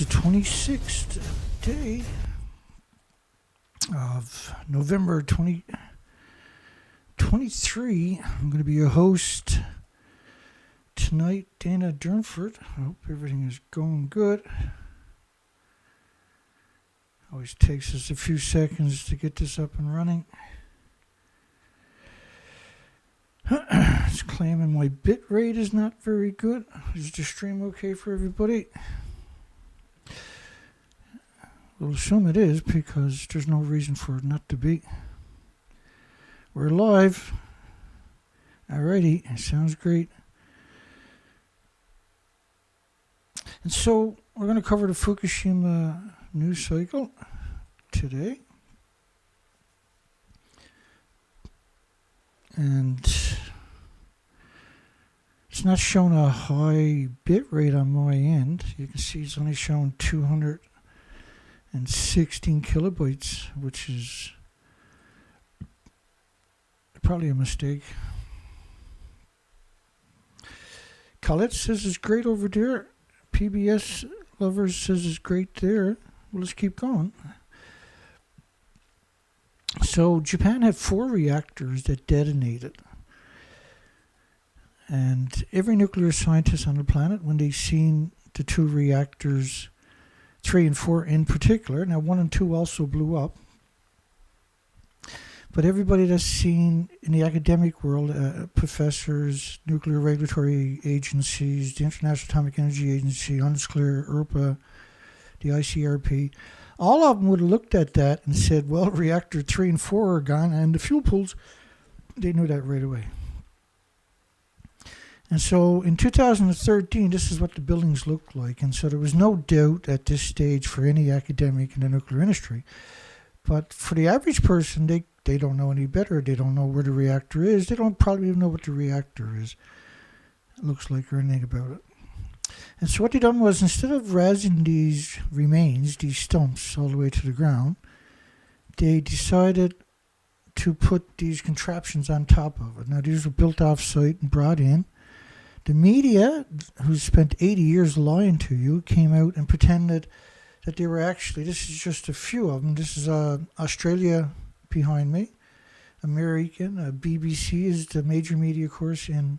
the 26th day of November 2023. I'm going to be your host tonight, Dana Durnford. I hope everything is going good. Always takes us a few seconds to get this up and running. It's claiming my bit rate is not very good. Is the stream okay for everybody? We'll assume it is because there's no reason for it not to be. We're live. Alrighty, sounds great. And so we're going to cover the Fukushima news cycle today. And it's not showing a high bit rate on my end. You can see it's only showing 216 kilobytes, which is probably a mistake. Colette says it's great over there. PBS Lovers says it's great there. Well, let's keep going. So Japan had 4 reactors that detonated. And every nuclear scientist on the planet, when they seen the 2 reactors, 3 and 4 in particular, now 1 and 2 also blew up, but everybody that's seen in the academic world, professors, nuclear regulatory agencies, the International Atomic Energy Agency, UNSCLEAR, ERPA, the ICRP, all of them would have looked at that and said, well, reactor 3 and 4 are gone, and the fuel pools, they knew that right away. And so in 2013, this is what the buildings looked like. And so there was no doubt at this stage for any academic in the nuclear industry. But for the average person, they don't know any better. They don't know where the reactor is. They don't probably even know what the reactor is. It looks like or anything about it. And so what they done was, instead of razzing these remains, these stumps, all the way to the ground, they decided to put these contraptions on top of it. Now, these were built off-site and brought in. The media, who spent 80 years lying to you, came out and pretended that they were actually, this is just a few of them. This is Australia behind me, American. BBC is the major media, of course, in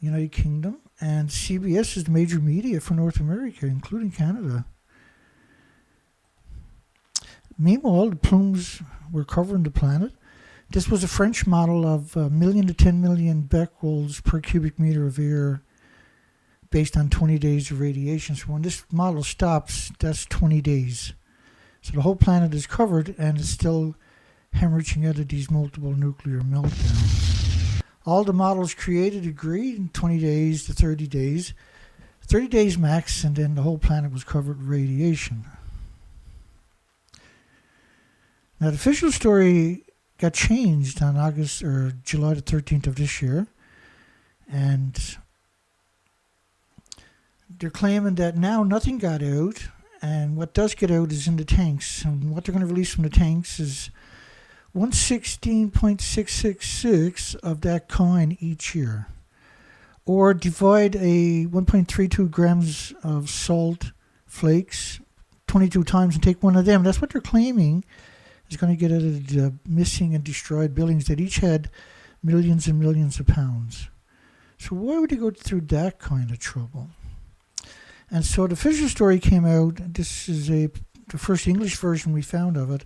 United Kingdom. And CBS is the major media for North America, including Canada. Meanwhile, the plumes were covering the planet. This was a French model of 1 million to 10 million becquerels per cubic meter of air based on 20 days of radiation. So when this model stops, that's 20 days. So the whole planet is covered and it's still hemorrhaging out of these multiple nuclear meltdowns. All the models created agreed in 20 days to 30 days. 30 days max, and then the whole planet was covered with radiation. Now the official story got changed on July the 13th of this year, and they're claiming that now nothing got out, and what does get out is in the tanks, and what they're going to release from the tanks is 116.666 of that kind each year, or divide a 1.32 grams of salt flakes 22 times and take one of them. That's what they're claiming is going to get out of the missing and destroyed buildings that each had millions and millions of pounds. So why would they go through that kind of trouble? And so the official story came out. This is the first English version we found of it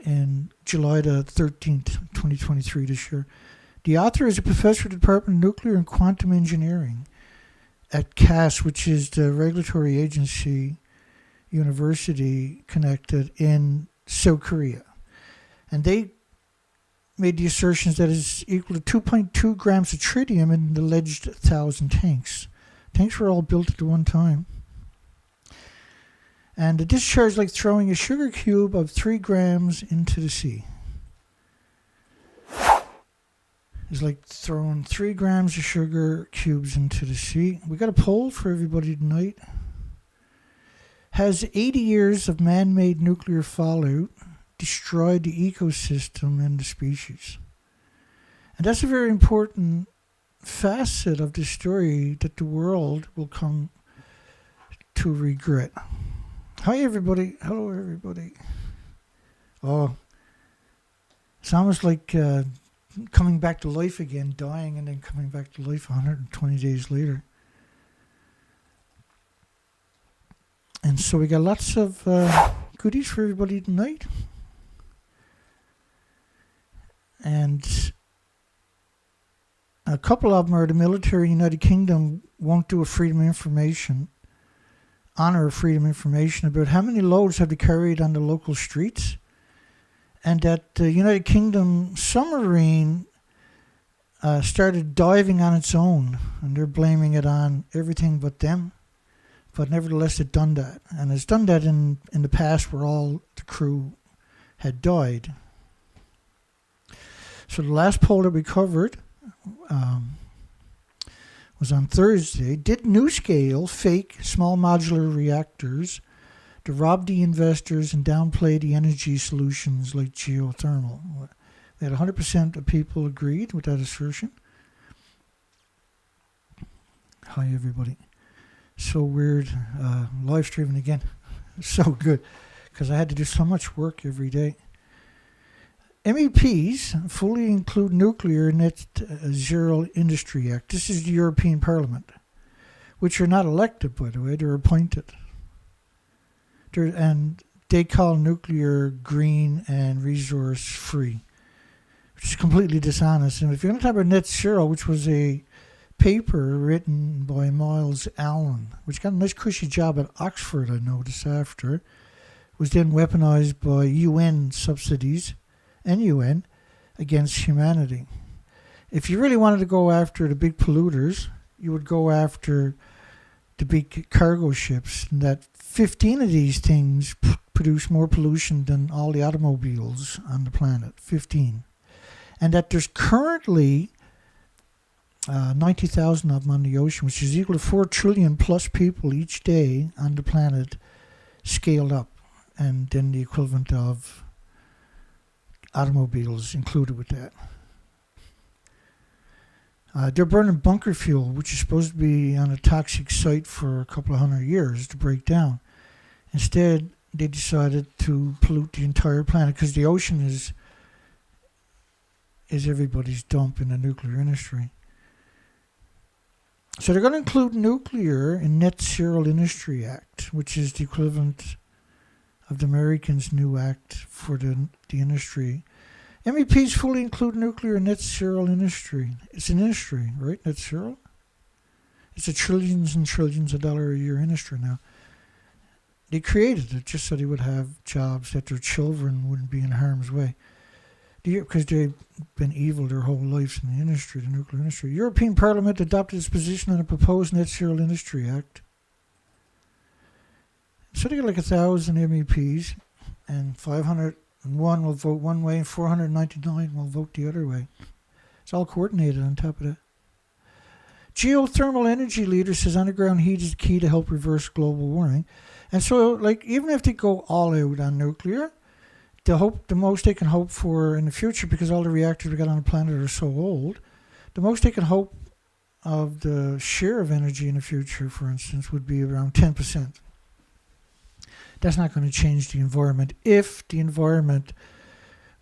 in July the 13th, 2023 this year. The author is a professor at the Department of Nuclear and Quantum Engineering at CAS, which is the regulatory agency university connected in South Korea. And they made the assertions that it's equal to 2.2 grams of tritium in the alleged 1,000 tanks. Tanks were all built at one time. And the discharge is like throwing a sugar cube of 3 grams into the sea. It's like throwing 3 grams of sugar cubes into the sea. We got a poll for everybody tonight. Has 80 years of man-made nuclear fallout destroyed the ecosystem and the species? And that's a very important facet of the story that the world will come to regret. Hi, everybody. Hello, everybody. Oh, it's almost like coming back to life again, dying and then coming back to life 120 days later. And so we got lots of goodies for everybody tonight. And a couple of them are the military United Kingdom won't do a freedom of information, honor of freedom of information about how many loads have they carried on the local streets. And that the United Kingdom submarine started diving on its own, and they're blaming it on everything but them. But nevertheless, it done that. And it's done that in the past where all the crew had died. So the last poll that we covered was on Thursday. Did NuScale fake small modular reactors to rob the investors and downplay the energy solutions like geothermal? They had 100% of people agreed with that assertion. Hi, everybody. So weird. Live streaming again. So good. Because I had to do so much work every day. MEPs fully include nuclear in Net Zero Industry Act. This is the European Parliament, which are not elected, by the way. They're appointed. And they call nuclear green and resource free, which is completely dishonest. And if you're going to talk about net zero, which was a paper written by Miles Allen, which got a nice cushy job at Oxford, I noticed after, was then weaponized by UN subsidies and UN against humanity. If you really wanted to go after the big polluters, you would go after the big cargo ships, and that 15 of these things produce more pollution than all the automobiles on the planet. 15. And that there's currently 90,000 of them on the ocean, which is equal to 4 trillion plus people each day on the planet scaled up, and then the equivalent of automobiles included with that. They're burning bunker fuel, which is supposed to be on a toxic site for a couple of 100 years to break down. Instead, they decided to pollute the entire planet because the ocean is everybody's dump in the nuclear industry. So they're going to include nuclear in Net Zero Industry Act, which is the equivalent of the Americans' new act for the industry. MEPs fully include nuclear in net zero industry. It's an industry, right? Net zero? It's a trillions and trillions of dollars a year industry now. They created it just so they would have jobs that their children wouldn't be in harm's way. Because they've been evil their whole lives in the industry, the nuclear industry. European Parliament adopted its position on a proposed Net Zero Industry Act. So they got like 1,000 MEPs, and 501 will vote one way, and 499 will vote the other way. It's all coordinated on top of that. Geothermal energy leader says underground heat is the key to help reverse global warming. And so, like, even if they go all out on nuclear, the most they can hope for in the future, because all the reactors we got on the planet are so old, the most they can hope of the share of energy in the future, for instance, would be around 10%. That's not going to change the environment if the environment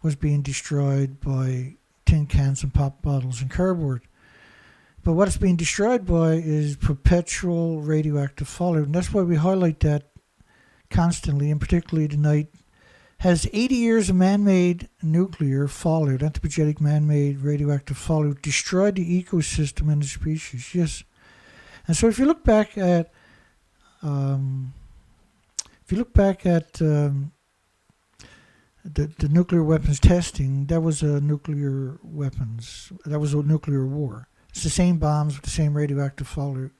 was being destroyed by tin cans and pop bottles and cardboard. But what it's being destroyed by is perpetual radioactive fallout. And that's why we highlight that constantly, and particularly tonight. Has 80 years of man-made nuclear fallout, anthropogenic man-made radioactive fallout, destroyed the ecosystem and the species? Yes. And so if you look back at the nuclear weapons testing, that was a nuclear weapons. That was a nuclear war. It's the same bombs with the same radioactive fallout.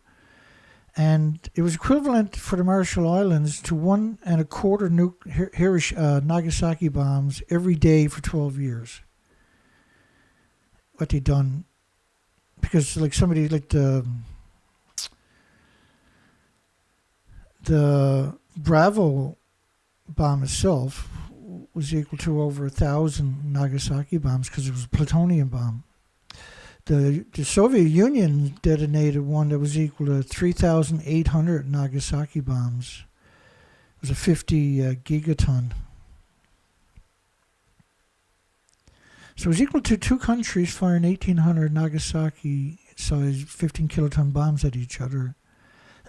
And it was equivalent for the Marshall Islands to 1.25 Nagasaki bombs every day for 12 years. What they done, because like somebody like the Bravo bomb itself was equal to over 1,000 Nagasaki bombs because it was a plutonium bomb. The Soviet Union detonated one that was equal to 3,800 Nagasaki bombs. It was a 50 gigaton. So it was equal to two countries firing 1,800 Nagasaki-sized 15 kiloton bombs at each other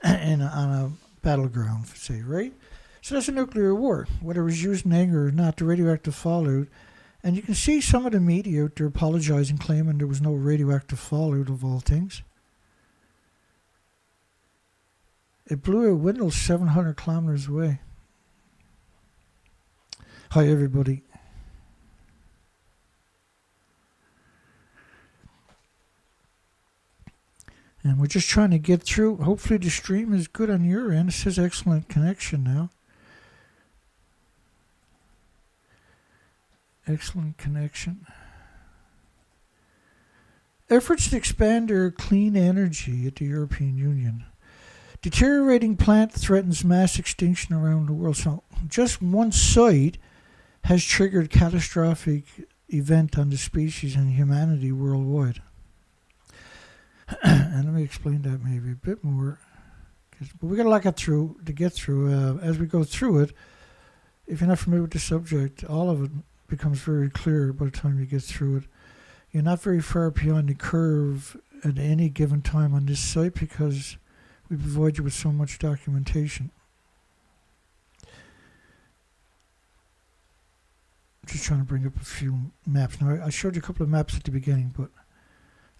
on a battleground, say, right? So that's a nuclear war, whether it was used in anger or not, the radioactive fallout. And you can see some of the media out there apologizing, claiming there was no radioactive fallout of all things. It blew a window 700 kilometers away. Hi, everybody. And we're just trying to get through. Hopefully the stream is good on your end. It says excellent connection now. Excellent connection. Efforts to expand their clean energy at the European Union. Deteriorating plant threatens mass extinction around the world. So just one site has triggered catastrophic event on the species and humanity worldwide. And let me explain that maybe a bit more. But we got a lot to get through. As we go through it, if you're not familiar with the subject, all of it becomes very clear by the time you get through it. You're not very far beyond the curve at any given time on this site because we provide you with so much documentation. I'm just trying to bring up a few maps. Now, I showed you a couple of maps at the beginning, but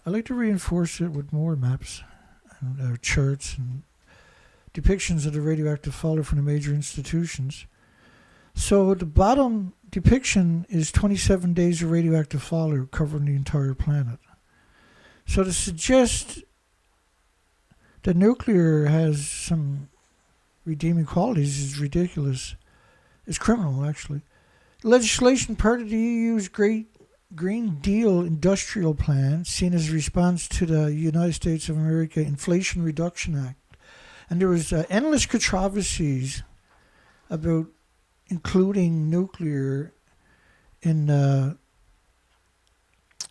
I like to reinforce it with more maps and charts and depictions of the radioactive fallout from the major institutions. So the bottom depiction is 27 days of radioactive fallout covering the entire planet. So to suggest that nuclear has some redeeming qualities is ridiculous. It's criminal, actually. Legislation part of the EU's Great Green Deal industrial plan, seen as a response to the United States of America Inflation Reduction Act. And there was endless controversies about including nuclear in,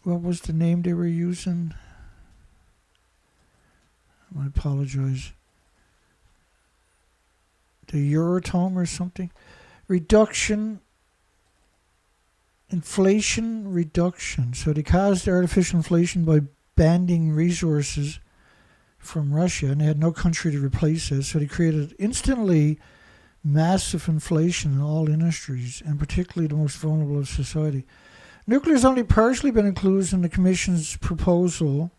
what was the name they were using? I apologize. The Euratom or something? Inflation reduction. So they caused artificial inflation by banning resources from Russia, and they had no country to replace it. So they created instantly massive inflation in all industries, and particularly the most vulnerable of society. Nuclear has only partially been included in the Commission's proposal.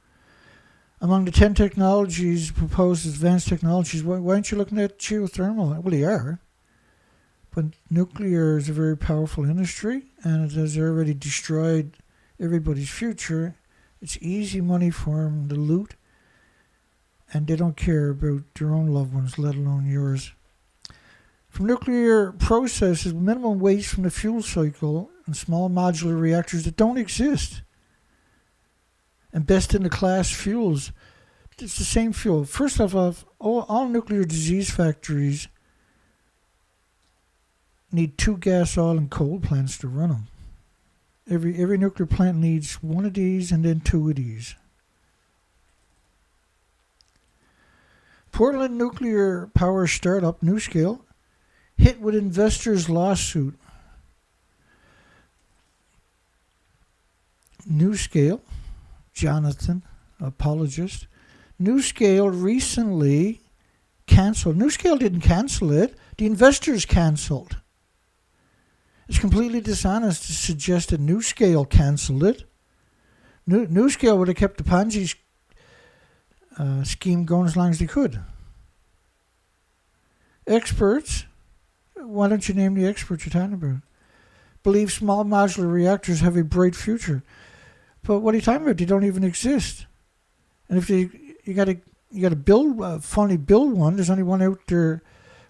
Among the 10 technologies proposed as advanced technologies, why aren't you looking at geothermal? Well, they are. But nuclear is a very powerful industry, and it has already destroyed everybody's future. It's easy money for them to loot, and they don't care about their own loved ones, let alone yours. From nuclear processes, minimum waste from the fuel cycle and small modular reactors that don't exist. And best-in-the-class fuels. It's the same fuel. First off, all nuclear disease factories need 2 gas, oil, and coal plants to run them. Every nuclear plant needs 1 of these and then 2 of these. Portland nuclear power startup NuScale hit with investors' lawsuit. NuScale, Jonathan, apologist. NuScale recently canceled. NuScale didn't cancel it. The investors canceled. It's completely dishonest to suggest that NuScale canceled it. NuScale would have kept the Ponzi scheme going as long as they could. Experts, why don't you name the experts you're talking about? Believe small modular reactors have a bright future. But what are you talking about? They don't even exist. And if you got to build finally build one, there's only one out there.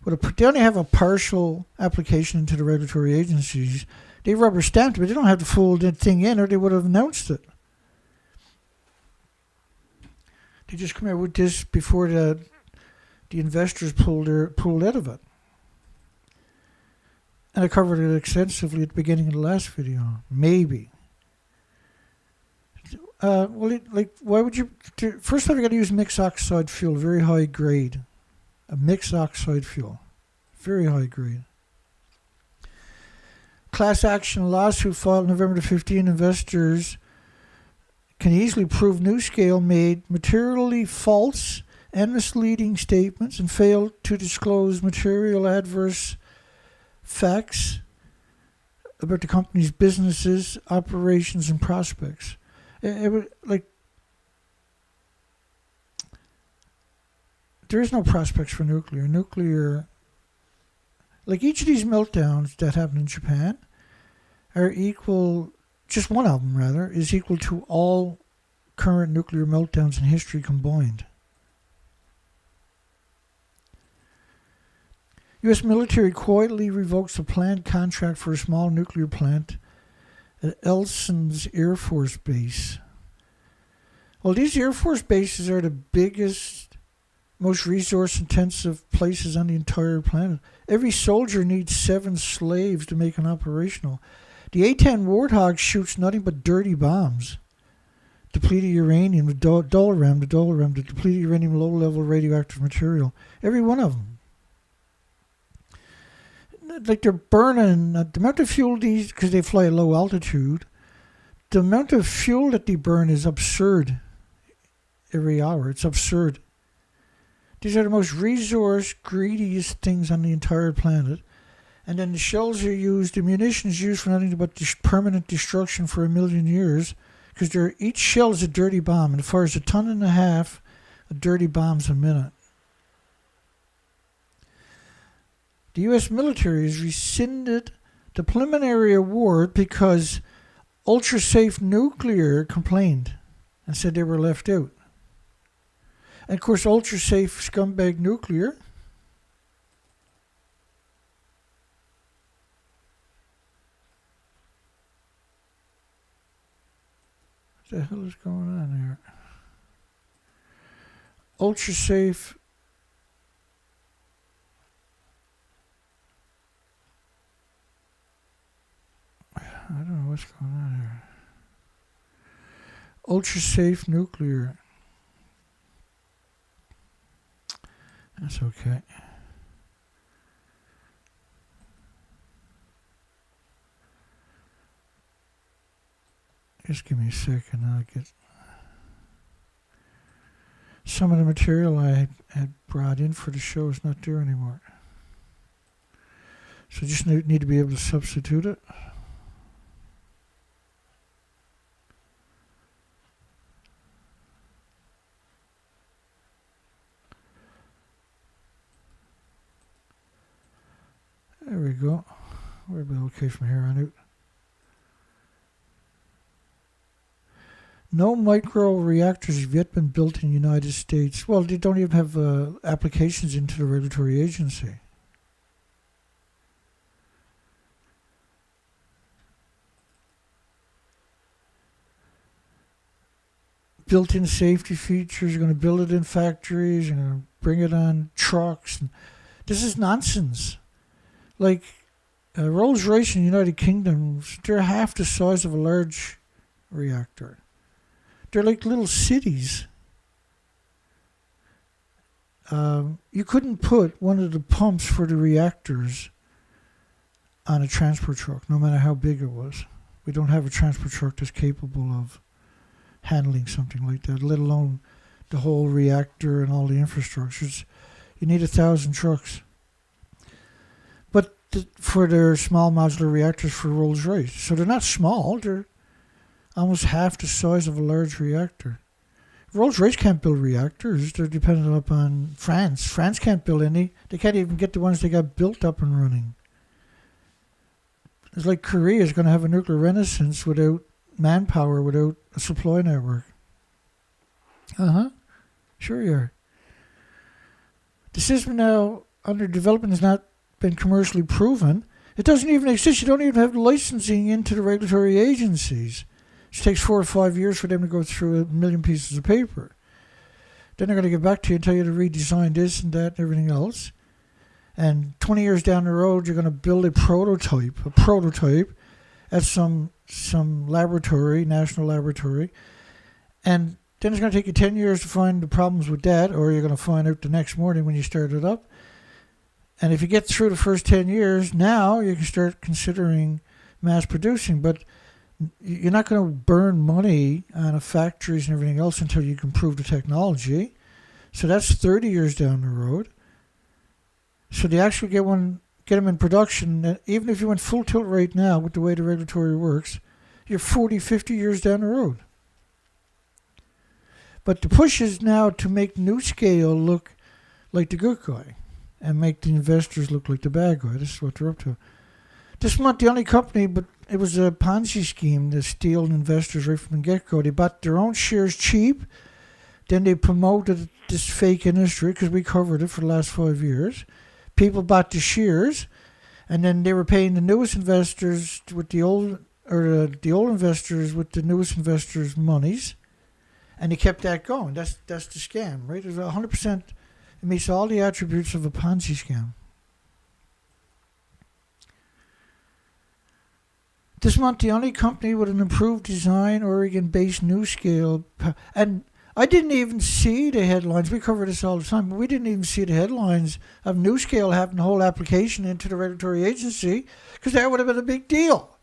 They only have a partial application into the regulatory agencies. They rubber stamped it, but they don't have the full thing in, or they would have announced it. They just come out with this before the investors pulled out of it. And I covered it extensively at the beginning of the last video. Maybe. Why would you? First off, you got to use mixed oxide fuel, very high grade. A mixed oxide fuel, very high grade. Class action lawsuit filed November 15. Investors can easily prove NuScale made materially false and misleading statements and failed to disclose material adverse facts about the company's businesses, operations, and prospects. There is no prospects for nuclear. Like each of these meltdowns that happen in Japan are equal, just one of them rather, is equal to all current nuclear meltdowns in history combined. U.S. military quietly revokes a planned contract for a small nuclear plant at Elson's Air Force Base. Well, these Air Force bases are the biggest, most resource-intensive places on the entire planet. Every soldier needs 7 slaves to make an operational. The A-10 Warthog shoots nothing but dirty bombs. Depleted uranium, the doloram, the depleted uranium, low-level radioactive material. Every one of them. Like they're burning the amount of fuel these, because they fly at low altitude, the amount of fuel that they burn is absurd every hour. It's absurd. These are the most resource greediest things on the entire planet. And then the shells are used, the munitions used for nothing but permanent destruction for 1 million years, because each shell is a dirty bomb, and it fires 1.5 tons of dirty bombs a minute. The U.S. military has rescinded the preliminary award because Ultra-Safe Nuclear complained and said they were left out. And of course, Ultra-Safe Scumbag Nuclear what the hell is going on here? Ultra-Safe I don't know what's going on here. Ultra-Safe Nuclear. That's okay. Just give me a second. I'll get some of the material I had brought in for the show is not there anymore. So just need to be able to substitute it. There we go. We'll be okay from here on out. No micro reactors have yet been built in the United States. Well, they don't even have applications into the regulatory agency. Built-in safety features, you're going to build it in factories, you're going to bring it on trucks. This is nonsense. Like Rolls-Royce in the United Kingdom, they're half the size of a large reactor. They're like little cities. You couldn't put one of the pumps for the reactors on a transport truck, no matter how big it was. We don't have a transport truck that's capable of handling something like that, let alone the whole reactor and all the infrastructures. You need 1,000 trucks. But for their small modular reactors for Rolls-Royce. So they're not small, they're almost half the size of a large reactor. Rolls-Royce can't build reactors. They're dependent upon France. France can't build any. They can't even get the ones they got built up and running. It's like Korea is going to have a nuclear renaissance without manpower, without a supply network. Sure you are. The system now under development has not been commercially proven. It doesn't even exist. You don't even have licensing into the regulatory agencies. It takes 4 or 5 years for them to go through 1 million pieces of paper. Then they're going to get back to you and tell you to redesign this and that and everything else. And 20 years down the road, you're going to build a prototype at some laboratory, national laboratory, And then it's going to take you 10 years to find the problems with that, or you're going to find out the next morning when you start it up. And if you get through the first 10 years, now you can start considering mass producing. But you're not going to burn money on the factories and everything else until you can prove the technology. So that's 30 years down the road. So they actually get them in production. Even if you went full tilt right now with the way the regulatory works, you're 40, 50 years down the road. But the push is now to make NuScale look like the good guy and make the investors look like the bad guy. This is what they're up to. This is not the only company, but it was a Ponzi scheme to steal investors right from the get-go. They bought their own shares cheap. Then they promoted this fake industry because we covered it for the last 5 years. People bought the shares, and then they were paying the newest investors with the old investors with the newest investors' monies, and they kept that going. That's the scam, right? It's 100%. It meets all the attributes of a Ponzi scam. This month, the only company with an improved design, Oregon-based NuScale, and I didn't even see the headlines. We cover this all the time, but we didn't even see the headlines of NuScale having the whole application into the regulatory agency, because that would have been a big deal.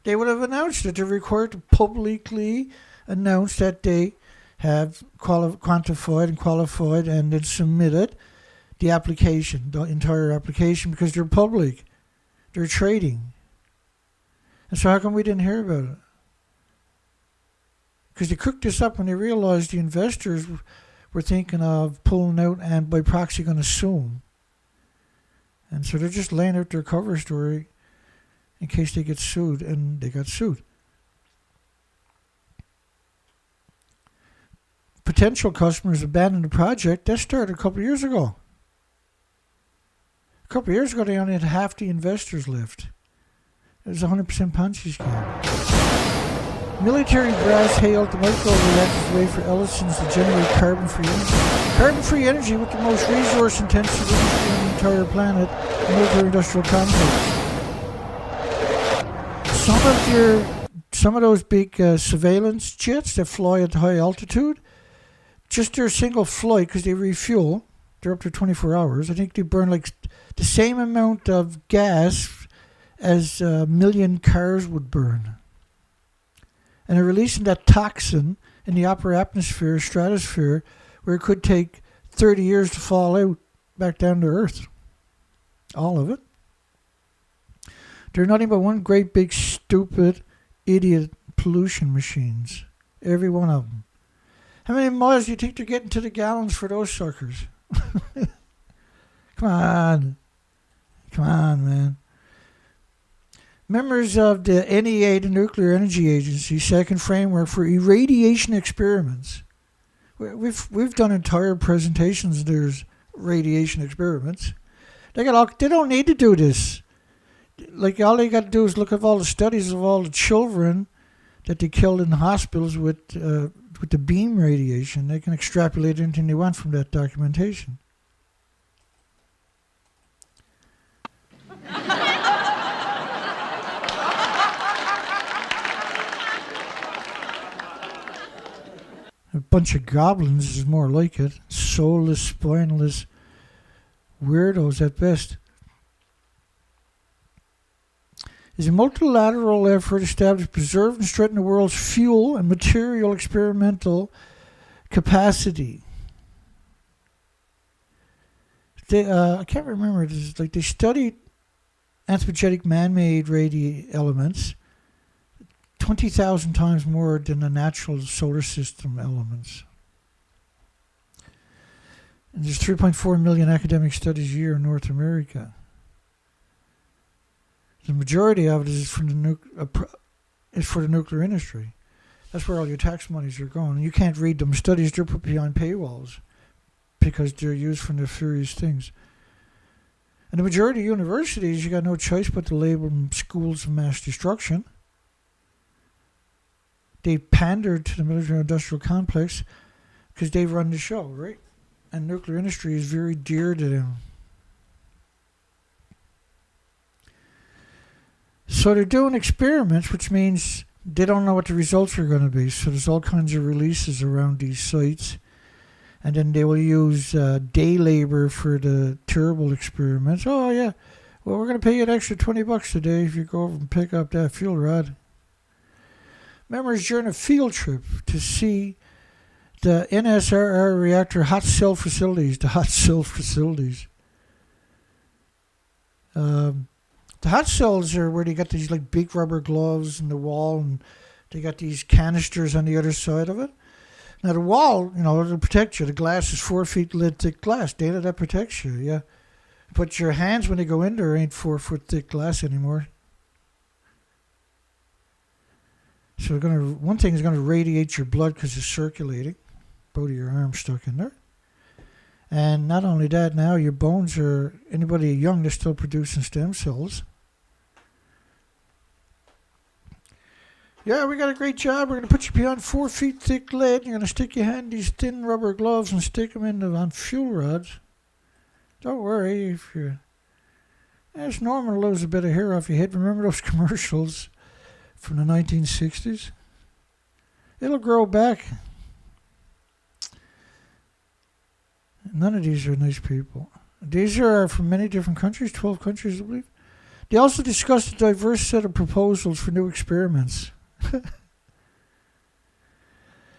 They would have announced it. They're required to publicly announce that they have quantified and qualified and then submitted the application, the entire application, because they're public. They're trading. And so how come we didn't hear about it? Because they cooked this up when they realized the investors were thinking of pulling out and by proxy going to sue them. And so they're just laying out their cover story in case they get sued, and they got sued. Potential customers abandoned the project. That started a couple of years ago. A couple of years ago, they only had half the investors left. It was 100% Ponzi scam. Military brass hailed the micro-reactor's way for Ellison's to generate carbon-free energy. Carbon-free energy with the most resource-intensive industry on the entire planet, the military-industrial complex. Some of those big surveillance jets that fly at high altitude, just their single flight, because they refuel, they're up to 24 hours. I think they burn like the same amount of gas as a million cars would burn. And they're releasing that toxin in the upper atmosphere, stratosphere, where it could take 30 years to fall out back down to Earth. All of it. They're nothing but one great big stupid idiot pollution machines. Every one of them. How many miles do you think they're getting to the gallons for those suckers? Come on, man. Members of the NEA, the Nuclear Energy Agency, second framework for irradiation experiments. We've done entire presentations. There's radiation experiments. They don't need to do this. Like, all they got to do is look at all the studies of all the children that they killed in the hospitals with the beam radiation. They can extrapolate anything they want from that documentation. A bunch of goblins is more like it. Soulless, spineless weirdos at best. Is a multilateral effort established to preserve and strengthen the world's fuel and material capacity. I can't remember. It's like they studied anthropogenic man-made elements 20,000 times more than the natural solar system elements. And there's 3.4 million academic studies a year in North America. The majority of it is for the nuclear industry. That's where all your tax monies are going. And you can't read them studies. They're put behind paywalls because they're used for nefarious things. And the majority of universities, you got no choice but to label them schools of mass destruction. They pander to the military-industrial complex because they run the show, right? And nuclear industry is very dear to them. So they're doing experiments, which means they don't know what the results are going to be. So there's all kinds of releases around these sites. And then they will use day labor for the terrible experiments. Oh, yeah. Well, we're going to pay you an extra $20 a day if you go over and pick up that fuel rod. Members during a field trip to see the NSRR reactor hot cell facilities. The hot cell facilities. The hot cells are where they got these like big rubber gloves in the wall, and they got these canisters on the other side of it. Now the wall, it'll protect you. The glass is 4 feet thick glass. Data, that protects you, yeah. But your hands when they go in there ain't 4 foot thick glass anymore. So one thing is going to radiate your blood because it's circulating. Both of your arms stuck in there. And not only that, now your bones are, anybody young, they're still producing stem cells. Yeah, we got a great job. We're going to put you behind 4 feet thick lead. You're going to stick your hand in these thin rubber gloves and stick them on fuel rods. Don't worry if you're... It's normal to lose a bit of hair off your head. Remember those commercials from the 1960s? It'll grow back. None of these are nice people. These are from many different countries, 12 countries, I believe. They also discussed a diverse set of proposals for new experiments.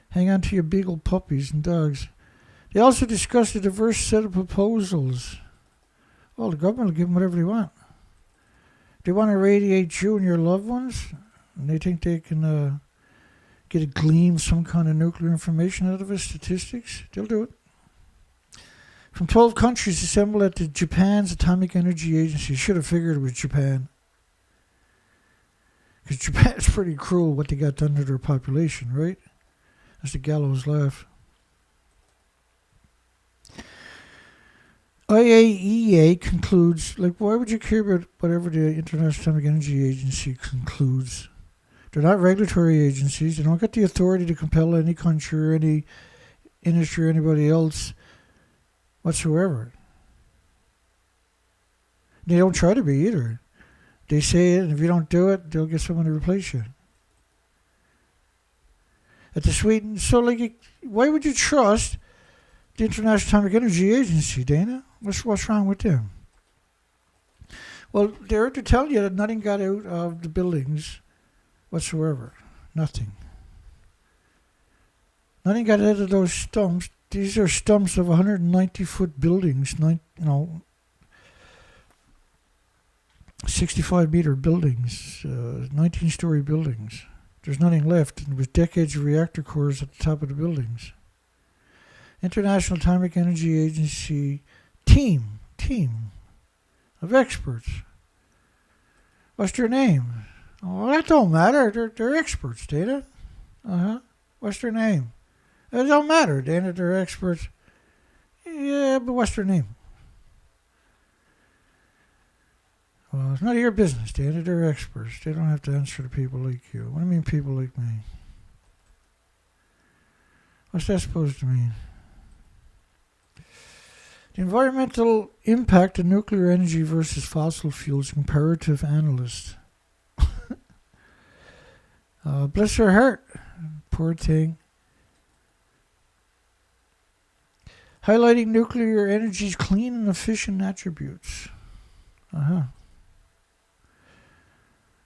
Hang on to your beagle puppies and dogs. They also discussed a diverse set of proposals. Well, the government will give them whatever they want. They want to irradiate you and your loved ones, and they think they can get a gleam, some kind of nuclear information out of us, statistics. They'll do it. From 12 countries assembled at the Japan's Atomic Energy Agency. You should have figured it was Japan. Because Japan's pretty cruel what they got done to their population, right? That's the gallows laugh. IAEA concludes, why would you care about whatever the International Atomic Energy Agency concludes? They're not regulatory agencies. They don't get the authority to compel any country or any industry or anybody else whatsoever. They don't try to be either. They say it, and if you don't do it, they'll get someone to replace you. At the Sweden, why would you trust the International Atomic Energy Agency, Dana? What's wrong with them? Well, they're to tell you that nothing got out of the buildings whatsoever. Nothing. Nothing got out of those stumps. These are stumps of 190-foot buildings, 65-meter buildings, 19-story buildings. There's nothing left. There was decades of reactor cores at the top of the buildings. International Atomic Energy Agency team of experts. What's their name? Oh, that don't matter. They're experts, Dana. What's their name? It don't matter, Dana. They're experts. Yeah, but what's their name? Well, it's none of your business, Dana. They're experts. They don't have to answer to people like you. What do you mean, people like me? What's that supposed to mean? The environmental impact of nuclear energy versus fossil fuels, comparative analyst. Bless her heart. Poor thing. Highlighting nuclear energy's clean and efficient attributes.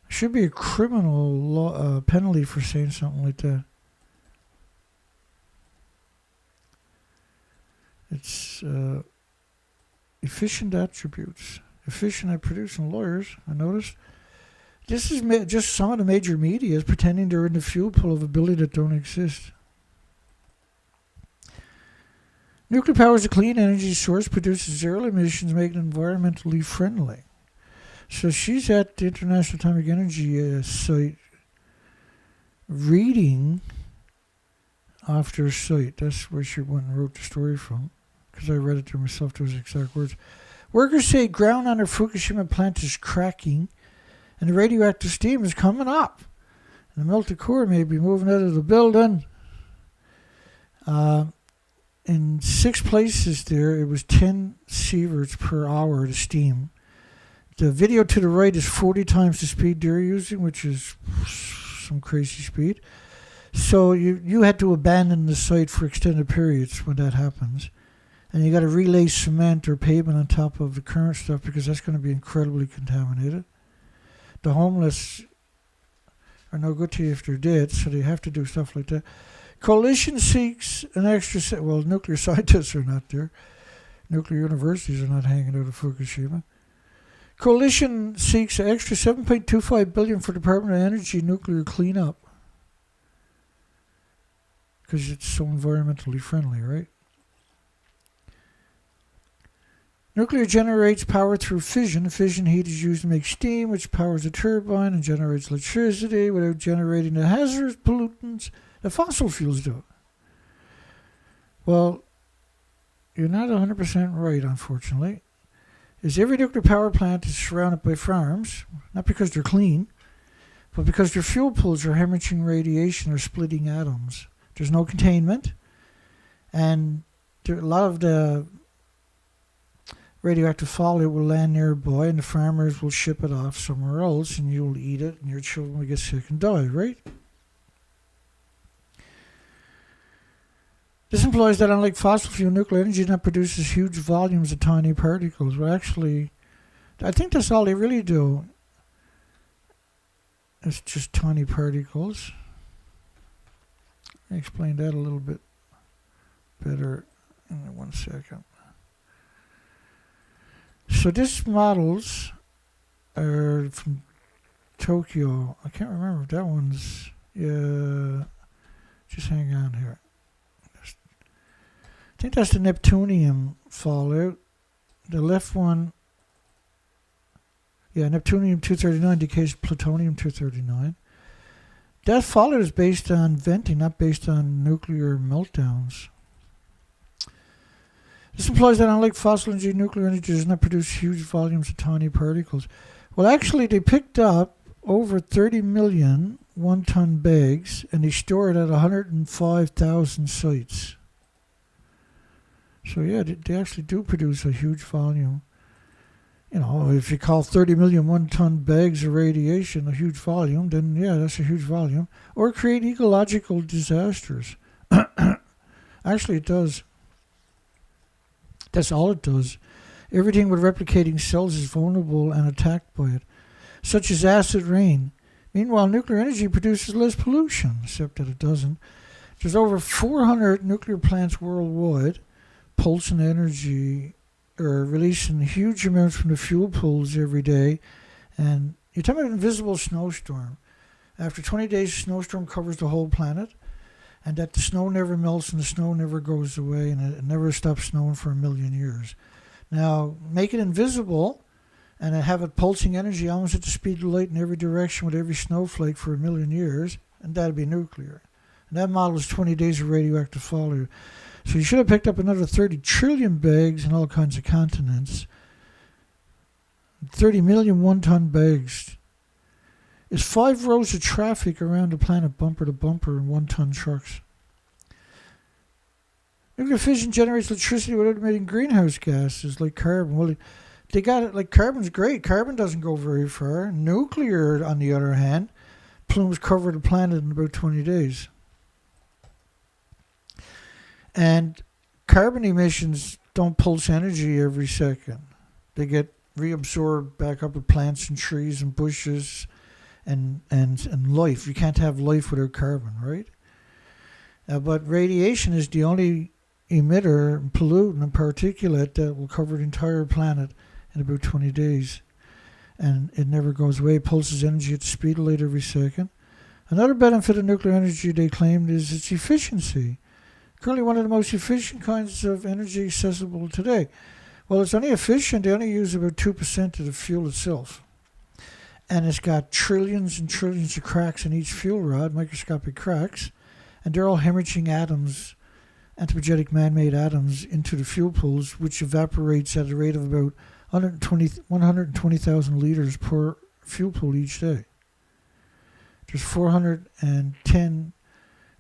Should be a criminal law, penalty for saying something like that. It's efficient attributes. Efficient at producing lawyers, I noticed. This is just some of the major media is pretending they're in the fuel pool of a building that don't exist. Nuclear power is a clean energy source, produces zero emissions, making it environmentally friendly. So she's at the International Atomic Energy site reading off their site. That's where she went and wrote the story from, because I read it to myself, those exact words. Workers say ground under Fukushima plant is cracking and the radioactive steam is coming up. And the melted core may be moving out of the building. In 6 places there, it was 10 sieverts per hour to steam. The video to the right is 40 times the speed they're using, which is some crazy speed. So you had to abandon the site for extended periods when that happens. And you got to relay cement or pavement on top of the current stuff because that's going to be incredibly contaminated. The homeless are no good to you if they're dead, so they have to do stuff like that. Coalition seeks an extra... Well, nuclear scientists are not there. Nuclear universities are not hanging out of Fukushima. Coalition seeks an extra $7.25 billion for Department of Energy nuclear cleanup. Because it's so environmentally friendly, right? Nuclear generates power through fission. Fission heat is used to make steam, which powers a turbine and generates electricity without generating the hazardous pollutants that fossil fuels do. Well, you're not 100% right, unfortunately. Every nuclear power plant is surrounded by farms, not because they're clean, but because their fuel pools are hemorrhaging radiation or splitting atoms. There's no containment, and a lot of the radioactive fallout will land nearby, and the farmers will ship it off somewhere else, and you'll eat it, and your children will get sick and die, right? This implies that unlike fossil fuel, nuclear energy not produces huge volumes of tiny particles. Well, actually, I think that's all they really do. It's just tiny particles. Let me explain that a little bit better in 1 second. So these models are from Tokyo. I can't remember if that one's... just hang on here. I think that's the Neptunium fallout. The left one, Neptunium-239 decays plutonium-239. That fallout is based on venting, not based on nuclear meltdowns. This implies that unlike fossil energy, nuclear energy does not produce huge volumes of tiny particles. Well, actually, they picked up over 30 million one-ton bags, and they store it at 105,000 sites. So yeah, they actually do produce a huge volume. You know, if you call 30 million one-ton bags of radiation a huge volume, then yeah, that's a huge volume. Or create ecological disasters. Actually, it does. That's all it does. Everything with replicating cells is vulnerable and attacked by it, such as acid rain. Meanwhile, nuclear energy produces less pollution, except that it doesn't. There's over 400 nuclear plants worldwide. Pulsing energy or releasing huge amounts from the fuel pools every day. And you're talking about an invisible snowstorm. After 20 days, a snowstorm covers the whole planet, and that the snow never melts and the snow never goes away, and it never stops snowing for 1 million years. Now, make it invisible and have it pulsing energy almost at the speed of light in every direction with every snowflake for 1 million years, and that'd be nuclear. And that model is 20 days of radioactive fallout. So you should have picked up another 30 trillion bags in all kinds of continents. 30 million one-ton bags is 5 rows of traffic around the planet, bumper to bumper, in one-ton trucks. Nuclear fission generates electricity without emitting greenhouse gases like carbon. Well, they got it like carbon's great. Carbon doesn't go very far. Nuclear, on the other hand, plumes cover the planet in about 20 days. And carbon emissions don't pulse energy every second. They get reabsorbed back up with plants and trees and bushes and life. You can't have life without carbon, right? But radiation is the only emitter, pollutant, and particulate that will cover the entire planet in about 20 days. And it never goes away. It pulses energy at the speed of light every second. Another benefit of nuclear energy, they claimed, is its efficiency. Currently one of the most efficient kinds of energy accessible today. Well, it's only efficient, they only use about 2% of the fuel itself. And it's got trillions and trillions of cracks in each fuel rod, microscopic cracks, and they're all hemorrhaging atoms, anthropogenic man-made atoms, into the fuel pools, which evaporates at a rate of about 120,000 liters per fuel pool each day. There's 410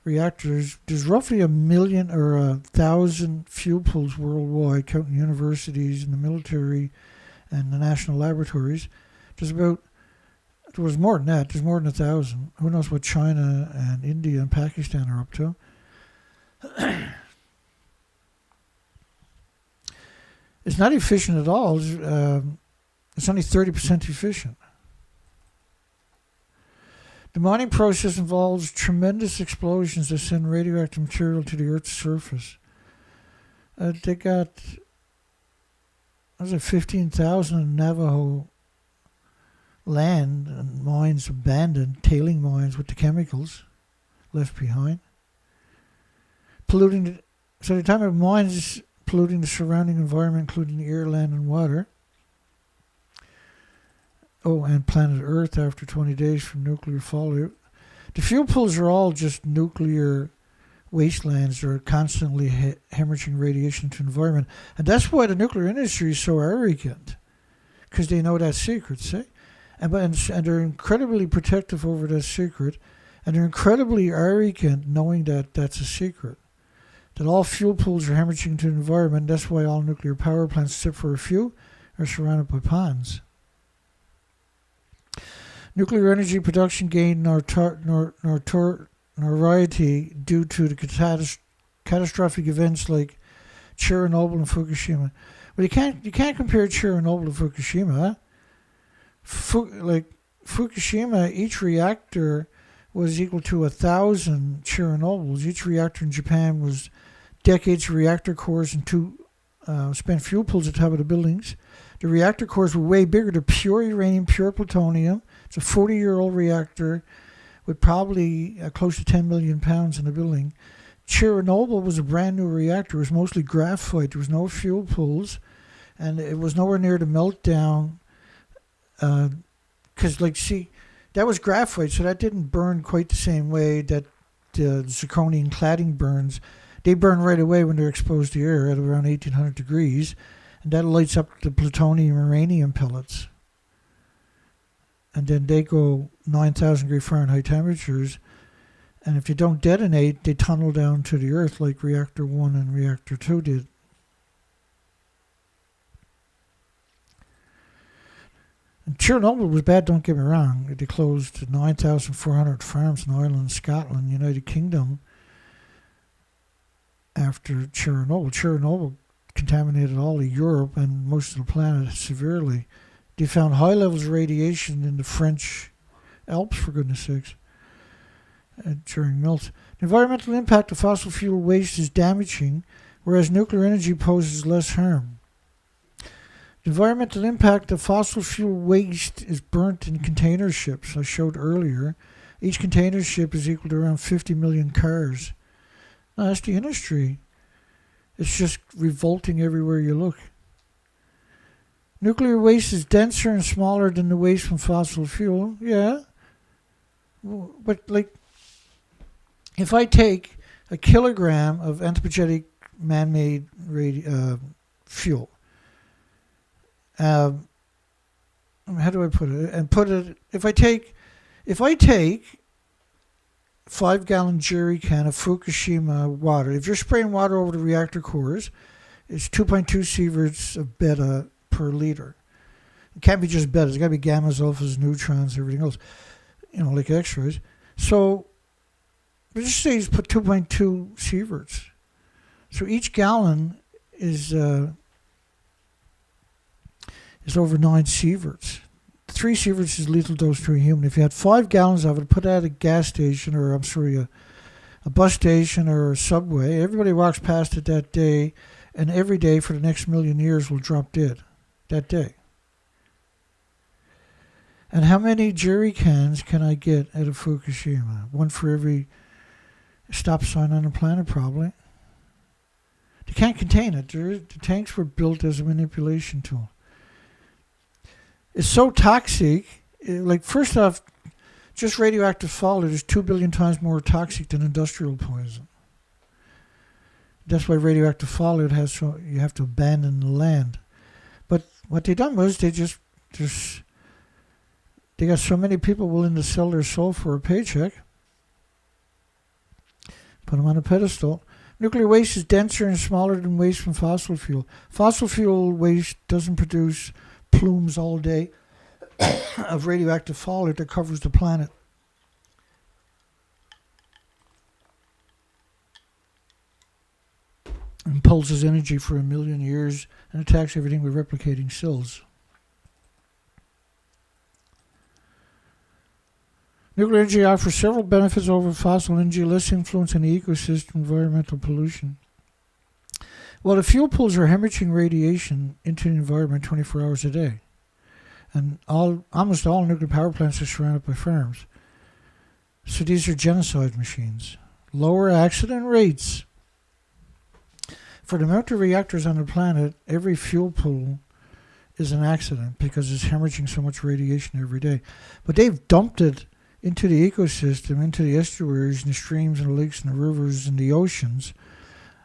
reactors. There's roughly 1,000,000 or 1,000 fuel pools worldwide, counting universities and the military and the national laboratories. There's about There was more than that. There's more than 1,000. Who knows what China and India and Pakistan are up to? It's not efficient at all. It's only 30% efficient. The mining process involves tremendous explosions that send radioactive material to the Earth's surface. They got, what was it, 15,000 Navajo land and mines abandoned, tailing mines with the chemicals left behind. Polluting, so the time of mines polluting the surrounding environment, including the air, land, and water. Oh, and planet Earth after 20 days from nuclear fallout. The fuel pools are all just nuclear wastelands that are constantly hemorrhaging radiation to the environment. And that's why the nuclear industry is so arrogant, because they know that secret, see? And they're incredibly protective over that secret, and they're incredibly arrogant knowing that that's a secret. That all fuel pools are hemorrhaging to the environment. That's why all nuclear power plants, except for a few, are surrounded by ponds. Nuclear energy production gained notoriety due to the catastrophic events like Chernobyl and Fukushima. But you can't compare Chernobyl to Fukushima. Fukushima, each reactor was equal to 1,000 Chernobyls. Each reactor in Japan was decades of reactor cores and two spent fuel pools at the top of the buildings. The reactor cores were way bigger. They're pure uranium, pure plutonium. It's a 40-year-old reactor with probably close to 10 million pounds in the building. Chernobyl was a brand new reactor. It was mostly graphite. There was no fuel pools, and it was nowhere near the meltdown. Because, that was graphite, so that didn't burn quite the same way that the zirconium cladding burns. They burn right away when they're exposed to air at around 1,800 degrees, and that lights up the plutonium and uranium pellets. And then they go 9,000 degree Fahrenheit temperatures, and if you don't detonate, they tunnel down to the Earth like Reactor 1 and Reactor 2 did. And Chernobyl was bad, don't get me wrong. They closed 9,400 farms in Ireland, Scotland, United Kingdom after Chernobyl. Chernobyl contaminated all of Europe and most of the planet severely. They found high levels of radiation in the French Alps, for goodness sakes, during melt. The environmental impact of fossil fuel waste is damaging, whereas nuclear energy poses less harm. The environmental impact of fossil fuel waste is burnt in container ships, I showed earlier. Each container ship is equal to around 50 million cars. Now, that's the industry. It's just revolting everywhere you look. Nuclear waste is denser and smaller than the waste from fossil fuel. Yeah. But, if I take a kilogram of anthropogenic man-made fuel, how do I put it? And put it, if I take 5-gallon jerry can of Fukushima water, if you're spraying water over the reactor cores, it's 2.2 sieverts of beta per liter. It can't be just beta. It's got to be gammas, alphas, neutrons, everything else, like X-rays. So let's just say you put 2.2 sieverts. So each gallon is over 9 sieverts. 3 sieverts is lethal dose to a human. If you had 5 gallons of it, put that at a gas station, or a bus station or a subway, everybody walks past it that day, and every day for the next million years will drop dead that day. And how many jerry cans can I get out of Fukushima? One for every stop sign on the planet, probably. They can't contain it. The tanks were built as a manipulation tool. It's so toxic. First off, just radioactive fallout is 2 billion times more toxic than industrial poison. That's why radioactive fallout you have to abandon the land. But what they done was they got so many people willing to sell their soul for a paycheck. Put them on a pedestal. Nuclear waste is denser and smaller than waste from fossil fuel. Fossil fuel waste doesn't produce plumes all day. of radioactive fallout that covers the planet. And pulses energy for 1 million years and attacks everything with replicating cells. Nuclear energy offers several benefits over fossil energy, less influence on the ecosystem, environmental pollution. Well, the fuel pools are hemorrhaging radiation into the environment 24 hours a day. And almost all nuclear power plants are surrounded by farms. So these are genocide machines. Lower accident rates. For the amount of reactors on the planet, every fuel pool is an accident because it's hemorrhaging so much radiation every day. But they've dumped it into the ecosystem, into the estuaries and the streams and the lakes and the rivers and the oceans.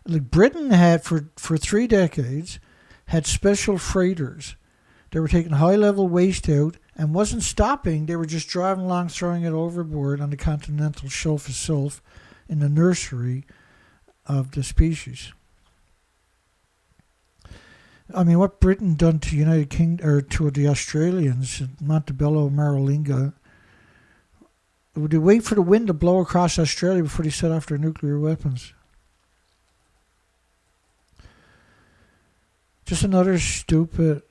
Like Britain had, for 3 decades, had special freighters. They were taking high-level waste out and wasn't stopping. They were just driving along, throwing it overboard on the continental shelf itself in the nursery of the species. I mean, what Britain done to United Kingdom or to the Australians, Montebello, Maralinga, would they wait for the wind to blow across Australia before they set off their nuclear weapons? Just another stupid,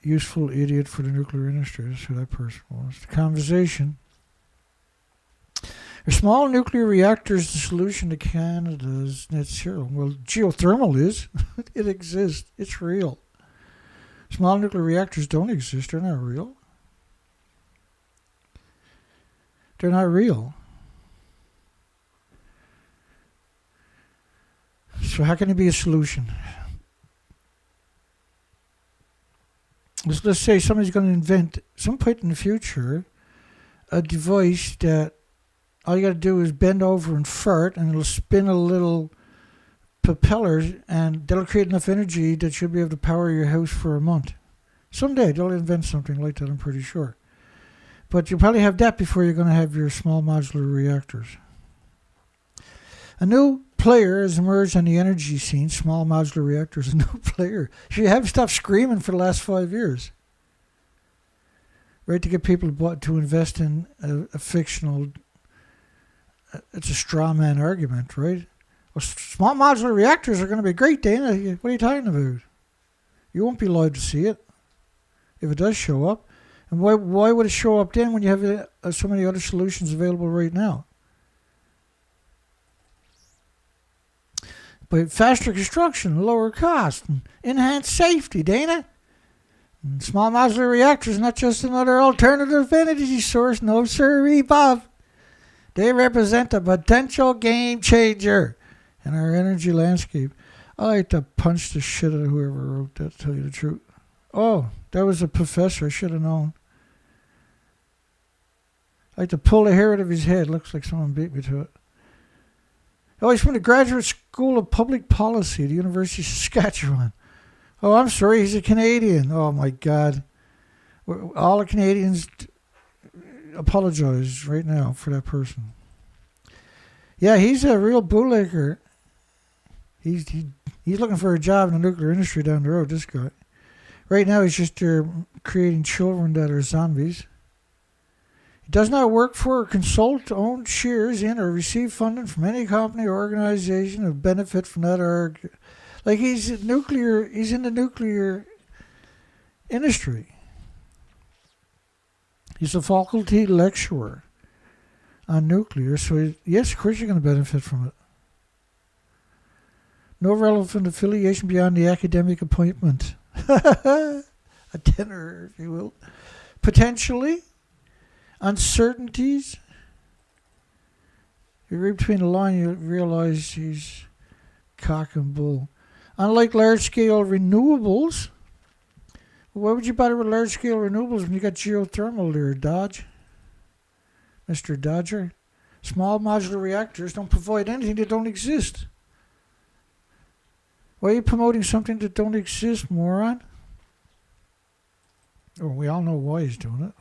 useful idiot for the nuclear industry. That's who that person was. The conversation. Are small nuclear reactors the solution to Canada's net zero? Well, geothermal is. It exists. It's real. Small nuclear reactors don't exist. They're not real. They're not real. So how can it be a solution? Let's say somebody's going to invent, some point in the future, a device that all you got to do is bend over and fart, and it'll spin a little propeller, and that'll create enough energy that you'll be able to power your house for a month. Someday they'll invent something like that, I'm pretty sure. But you'll probably have that before you're going to have your small modular reactors. A new player has emerged on the energy scene. Small modular reactors, a new player. You haven't stopped screaming for the last 5 years. Right, to get people to invest in a fictional... It's a straw man argument, right? Well, small modular reactors are going to be great, Dana. What are you talking about? You won't be allowed to see it if it does show up. And why would it show up then when you have so many other solutions available right now? But faster construction, lower cost, and enhanced safety, Dana. And small modular reactors, not just another alternative energy source. No, sir, Bob. They represent a potential game changer in our energy landscape. I like to punch the shit out of whoever wrote that, to tell you the truth. Oh, that was a professor. I should have known. I like to pull the hair out of his head. Looks like someone beat me to it. Oh, he's from the Graduate School of Public Policy at the University of Saskatchewan. Oh, I'm sorry. He's a Canadian. Oh, my God. All the Canadians... apologize right now for that person. Yeah, he's a real bootlicker. He's looking for a job in the nuclear industry down the road, this guy. Right now he's just creating children that are zombies. He does not work for or consult, own shares in, or receive funding from any company or organization of benefit from that. Like he's in the nuclear industry. He's a faculty lecturer on nuclear, so yes, of course you're going to benefit from it. No relevant affiliation beyond the academic appointment. A tenor, if you will. Potentially. Uncertainties. You read between the lines, you realize he's cock and bull. Unlike large-scale renewables, why would you bother with large-scale renewables when you got geothermal there, Dodge? Mr. Dodger? Small modular reactors don't provide anything that don't exist. Why are you promoting something that don't exist, moron? Oh, we all know why he's doing it.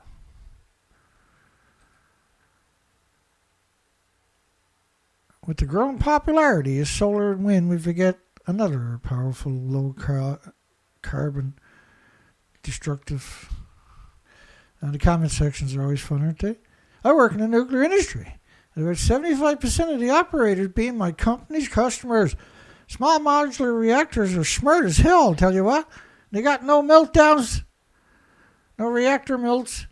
With the growing popularity of solar and wind, we forget another powerful low-carbon destructive And the comment sections are always fun, aren't they? I work in the nuclear industry. About 75% of the operators being my company's customers. Small modular reactors are smart as hell, I'll tell you what. They got no meltdowns, no reactor melts,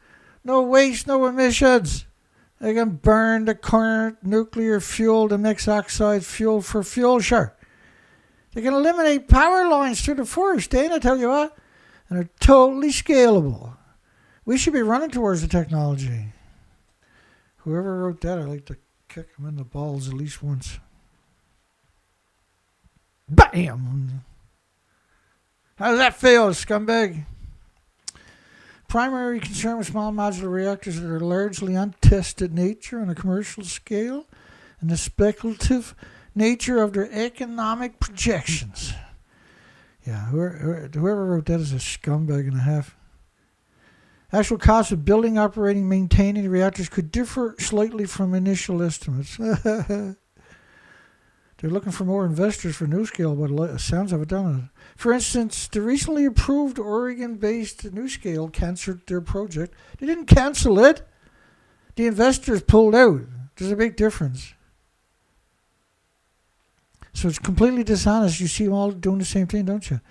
no waste, no emissions. They can burn the current nuclear fuel to mix oxide fuel for fuel, sure. They can eliminate power lines through the forest, I tell you what. And they're totally scalable. We should be running towards the technology. Whoever wrote that, I'd like to kick him in the balls at least once. Bam! How does that feel, scumbag? Primary concern with small modular reactors are their largely untested nature on a commercial scale and the speculative nature of their economic projections. Yeah, whoever wrote that is a scumbag and a half. Actual costs of building, operating, maintaining the reactors could differ slightly from initial estimates. They're looking for more investors for NuScale, but it sounds of it, doesn't it? For instance, the recently approved Oregon-based NuScale canceled their project. They didn't cancel it. The investors pulled out. There's a big difference. So it's completely dishonest. You see them all doing the same thing, don't you?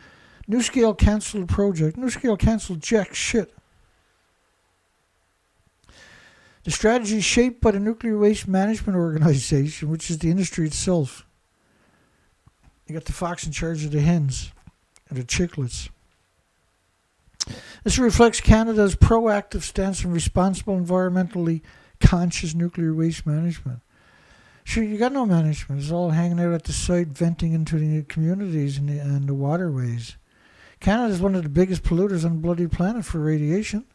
NuScale canceled the project. NuScale canceled jack shit. The strategy is shaped by the Nuclear Waste Management Organization, which is the industry itself. You got the fox in charge of the hens and the chicklets. This reflects Canada's proactive stance on responsible, environmentally conscious nuclear waste management. Sure, you got no management. It's all hanging out at the site, venting into the communities and the waterways. Canada is one of the biggest polluters on the bloody planet for radiation.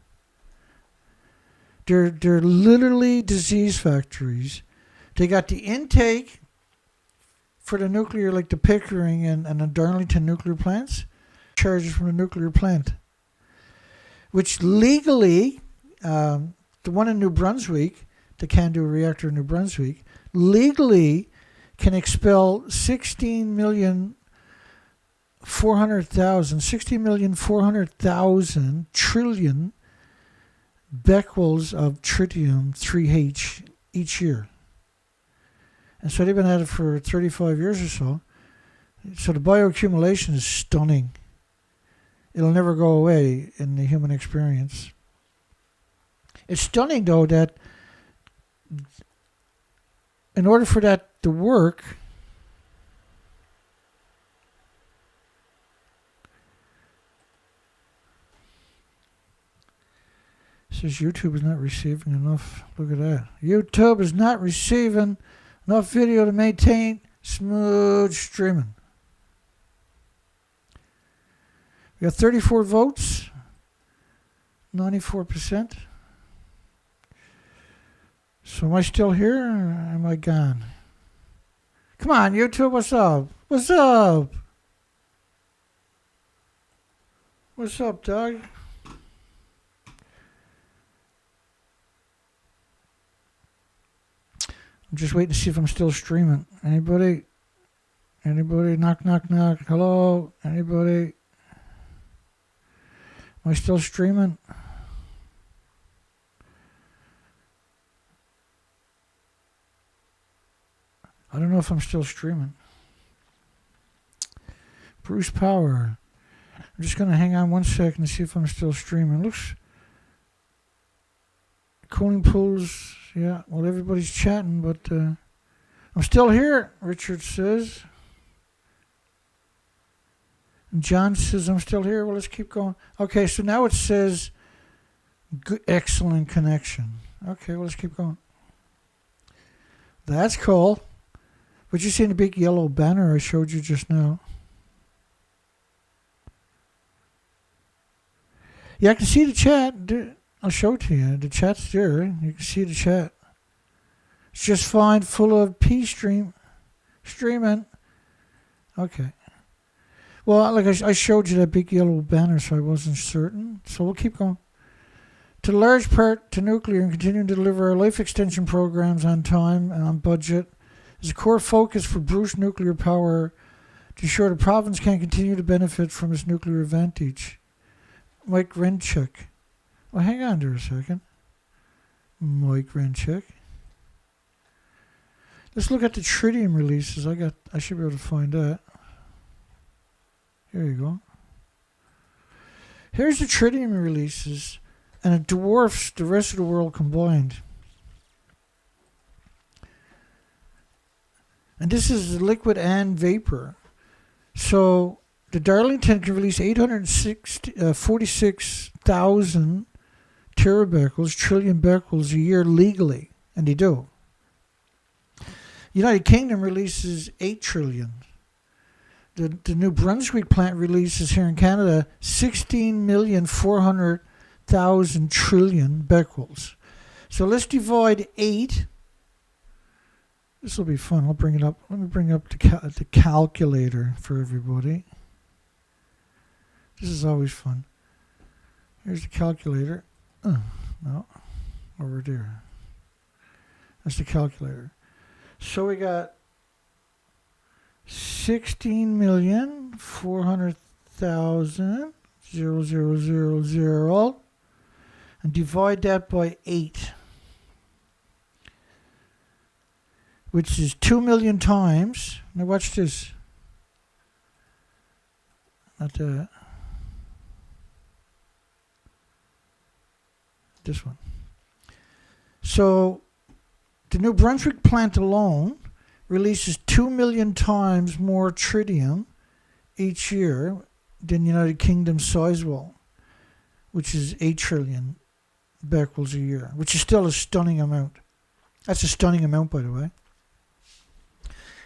They're literally disease factories. They got the intake for the nuclear, like the Pickering and the Darlington nuclear plants, charges from the nuclear plant, which legally, the one in New Brunswick, the CANDU reactor in New Brunswick, legally can expel 16,400,000 trillion becquerels of tritium-3H each year. And so they've been at it for 35 years or so. So the bioaccumulation is stunning. It'll never go away in the human experience. It's stunning, though, that in order for that to work, it says YouTube is not receiving enough. Look at that. YouTube is not receiving enough video to maintain smooth streaming. We got 34 votes, 94%. So am I still here or am I gone? Come on, YouTube, what's up? What's up? What's up, dog? I'm just waiting to see if I'm still streaming. Anybody? Anybody? Knock, knock, knock. Hello? Anybody? Am I still streaming? I don't know if I'm still streaming. Bruce Power. I'm just going to hang on 1 second to see if I'm still streaming. Looks... Cooling pools... Yeah, well, everybody's chatting, but I'm still here, Richard says. And John says, I'm still here. Well, let's keep going. Okay, so now it says excellent connection. Okay, well, let's keep going. That's cool. But you see the big yellow banner I showed you just now? Yeah, I can see the chat. I'll show it to you. The chat's there. You can see the chat. It's just fine, full of streaming. Okay. Well, like I showed you that big yellow banner, so I wasn't certain. So we'll keep going. To large part, to nuclear and continuing to deliver our life extension programs on time and on budget is a core focus for Bruce Nuclear Power to ensure the province can continue to benefit from its nuclear advantage. Mike Renchuk. Well, hang on there a second. Mike Rencheck. Let's look at the tritium releases. I should be able to find that. Here you go. Here's the tritium releases, and it dwarfs the rest of the world combined. And this is liquid and vapor. So the Darlington can release 846,000 terabecquerels, trillion becquerels a year legally, and they do. United Kingdom releases 8 trillion. The New Brunswick plant releases here in Canada 16,400,000 trillion becquerels. So let's divide 8. This will be fun. I'll bring it up. Let me bring up the calculator for everybody. This is always fun. Here's the calculator. No, over there. That's the calculator. So we got 16,400,000 0000 and divide that by 8, which is 2 million times. Now watch this. Not that. This one. So the New Brunswick plant alone releases 2 million times more tritium each year than United Kingdom Sizewell, which is 8 trillion becquerels a year, which is still a stunning amount. That's a stunning amount, by the way.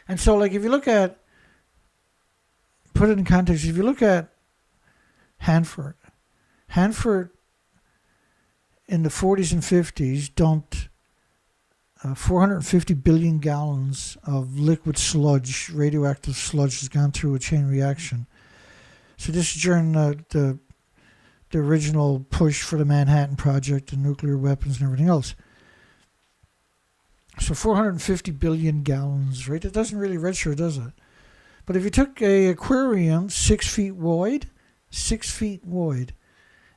And so, like, if you look at, put it in context, if you look at Hanford in the 40s and 50s dumped 450 billion gallons of liquid sludge, radioactive sludge, has gone through a chain reaction. So this is during the original push for the Manhattan Project and nuclear weapons and everything else. So 450 billion gallons, right? It doesn't really register, does it? But if you took a aquarium 6 feet wide,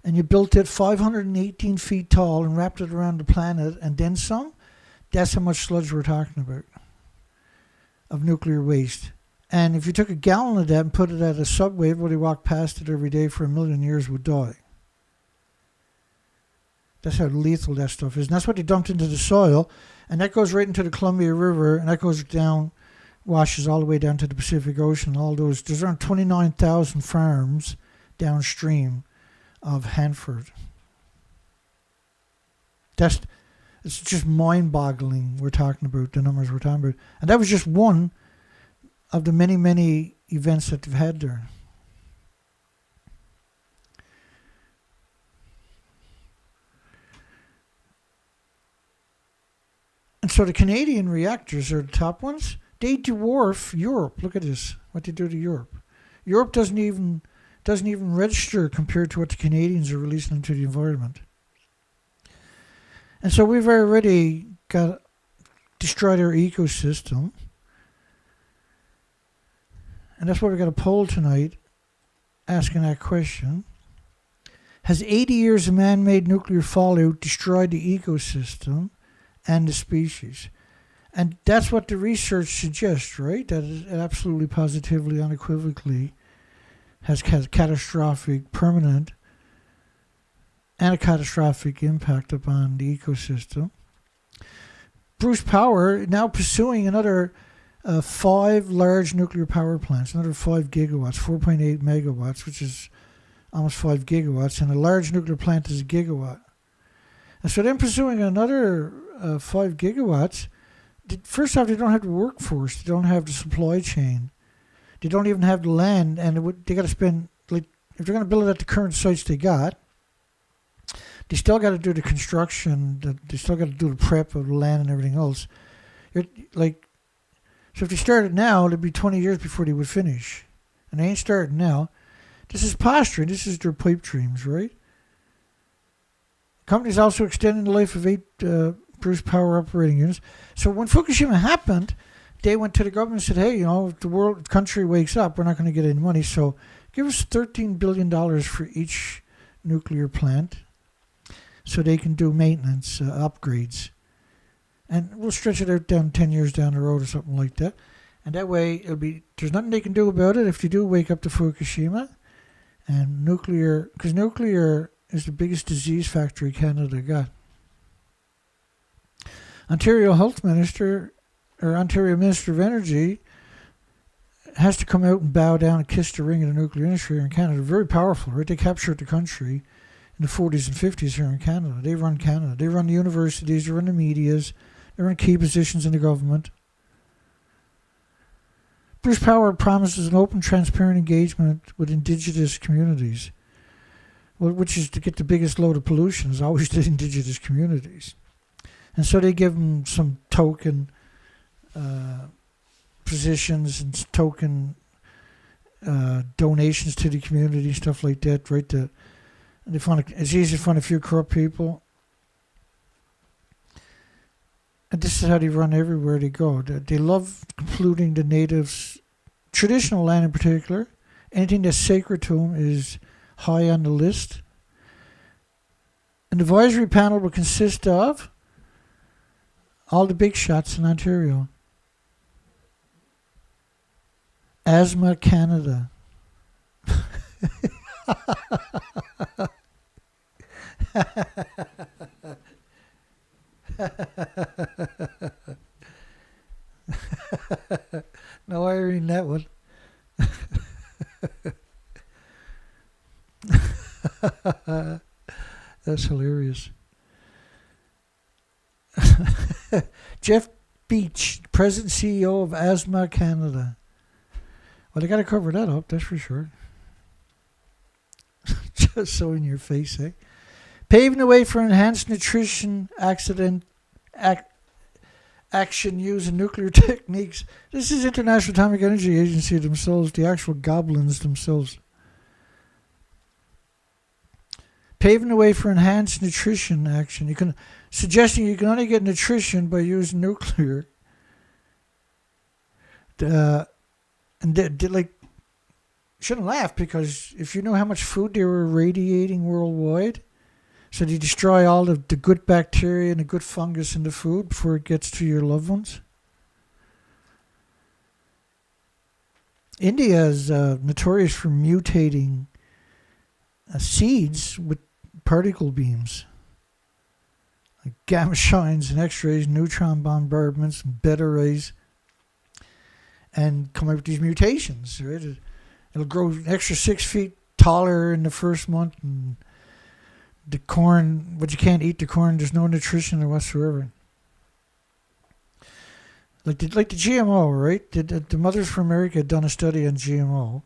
and you built it 518 feet tall and wrapped it around the planet and then some, that's how much sludge we're talking about of nuclear waste. And if you took a gallon of that and put it at a subway, everybody walked past it every day for 1 million years would die. That's how lethal that stuff is. And that's what they dumped into the soil. And that goes right into the Columbia River, and that goes down, washes all the way down to the Pacific Ocean. All those, there's around 29,000 farms downstream of Hanford. It's just mind-boggling. We're talking about the numbers we're talking about, and that was just one of the many, many events that they've had there. And so the Canadian reactors are the top ones. They dwarf Europe. Look at this, what they do to Europe. Europe doesn't even register compared to what the Canadians are releasing into the environment. And so we've already destroyed our ecosystem. And that's why we've got a poll tonight asking that question. Has 80 years of man-made nuclear fallout destroyed the ecosystem and the species? And that's what the research suggests, right? That it absolutely, positively, unequivocally has catastrophic, permanent, and a catastrophic impact upon the ecosystem. Bruce Power now pursuing another 5 large nuclear power plants, another 5 gigawatts, 4.8 megawatts, which is almost 5 gigawatts, and a large nuclear plant is a gigawatt. And so then pursuing another 5 gigawatts, first off, they don't have the workforce, they don't have the supply chain, they don't even have the land, and they got to spend, like, if they're going to build it at the current sites they got, they still got to do the construction, they still got to do the prep of the land and everything else. So if they started now, it'd be 20 years before they would finish. And they ain't starting now. This is posturing. This is their pipe dreams, right? Companies also extending the life of 8 Bruce Power operating units. So when Fukushima happened, they went to the government and said, hey, if the country wakes up, we're not going to get any money. So give us $13 billion for each nuclear plant. so they can do maintenance upgrades. And we'll stretch it out down 10 years down the road or something like that. And that way, there's nothing they can do about it if you do wake up to Fukushima. And because nuclear is the biggest disease factory Canada got. Ontario Minister of Energy has to come out and bow down and kiss the ring of the nuclear industry here in Canada. Very powerful, right? They captured the country in the 40s and 50s here in Canada. They run Canada. They run the universities. They run the medias. They run key positions in the government. Bruce Power promises an open, transparent engagement with Indigenous communities, which is to get the biggest load of pollution, is always the Indigenous communities. And so they give them some token positions and token donations to the community, stuff like that, right? It's easy to find a few corrupt people. And this is how they run everywhere they go. They love polluting the natives' traditional land in particular. Anything that's sacred to them is high on the list. An advisory panel will consist of all the big shots in Ontario. Asthma Canada. No irony in that one. That's hilarious. Jeff Beach, President CEO of Asthma Canada. Well, they got to cover that up, that's for sure. Just so in your face, eh? Paving the way for enhanced nutrition action using nuclear techniques. This is International Atomic Energy Agency themselves, the actual goblins themselves. Paving the way for enhanced nutrition action. Suggesting you can only get nutrition by using nuclear. Shouldn't laugh, because if you know how much food they were irradiating worldwide, so they destroy all of the good bacteria and the good fungus in the food before it gets to your loved ones. India is notorious for mutating seeds with particle beams, like gamma shines and X-rays, neutron bombardments, and beta rays, and come up with these mutations. Right? It'll grow an extra 6 feet taller in the first month, and the corn, but you can't eat the corn. There's no nutrition there whatsoever. Like the GMO, right? The Mothers for America had done a study on GMO,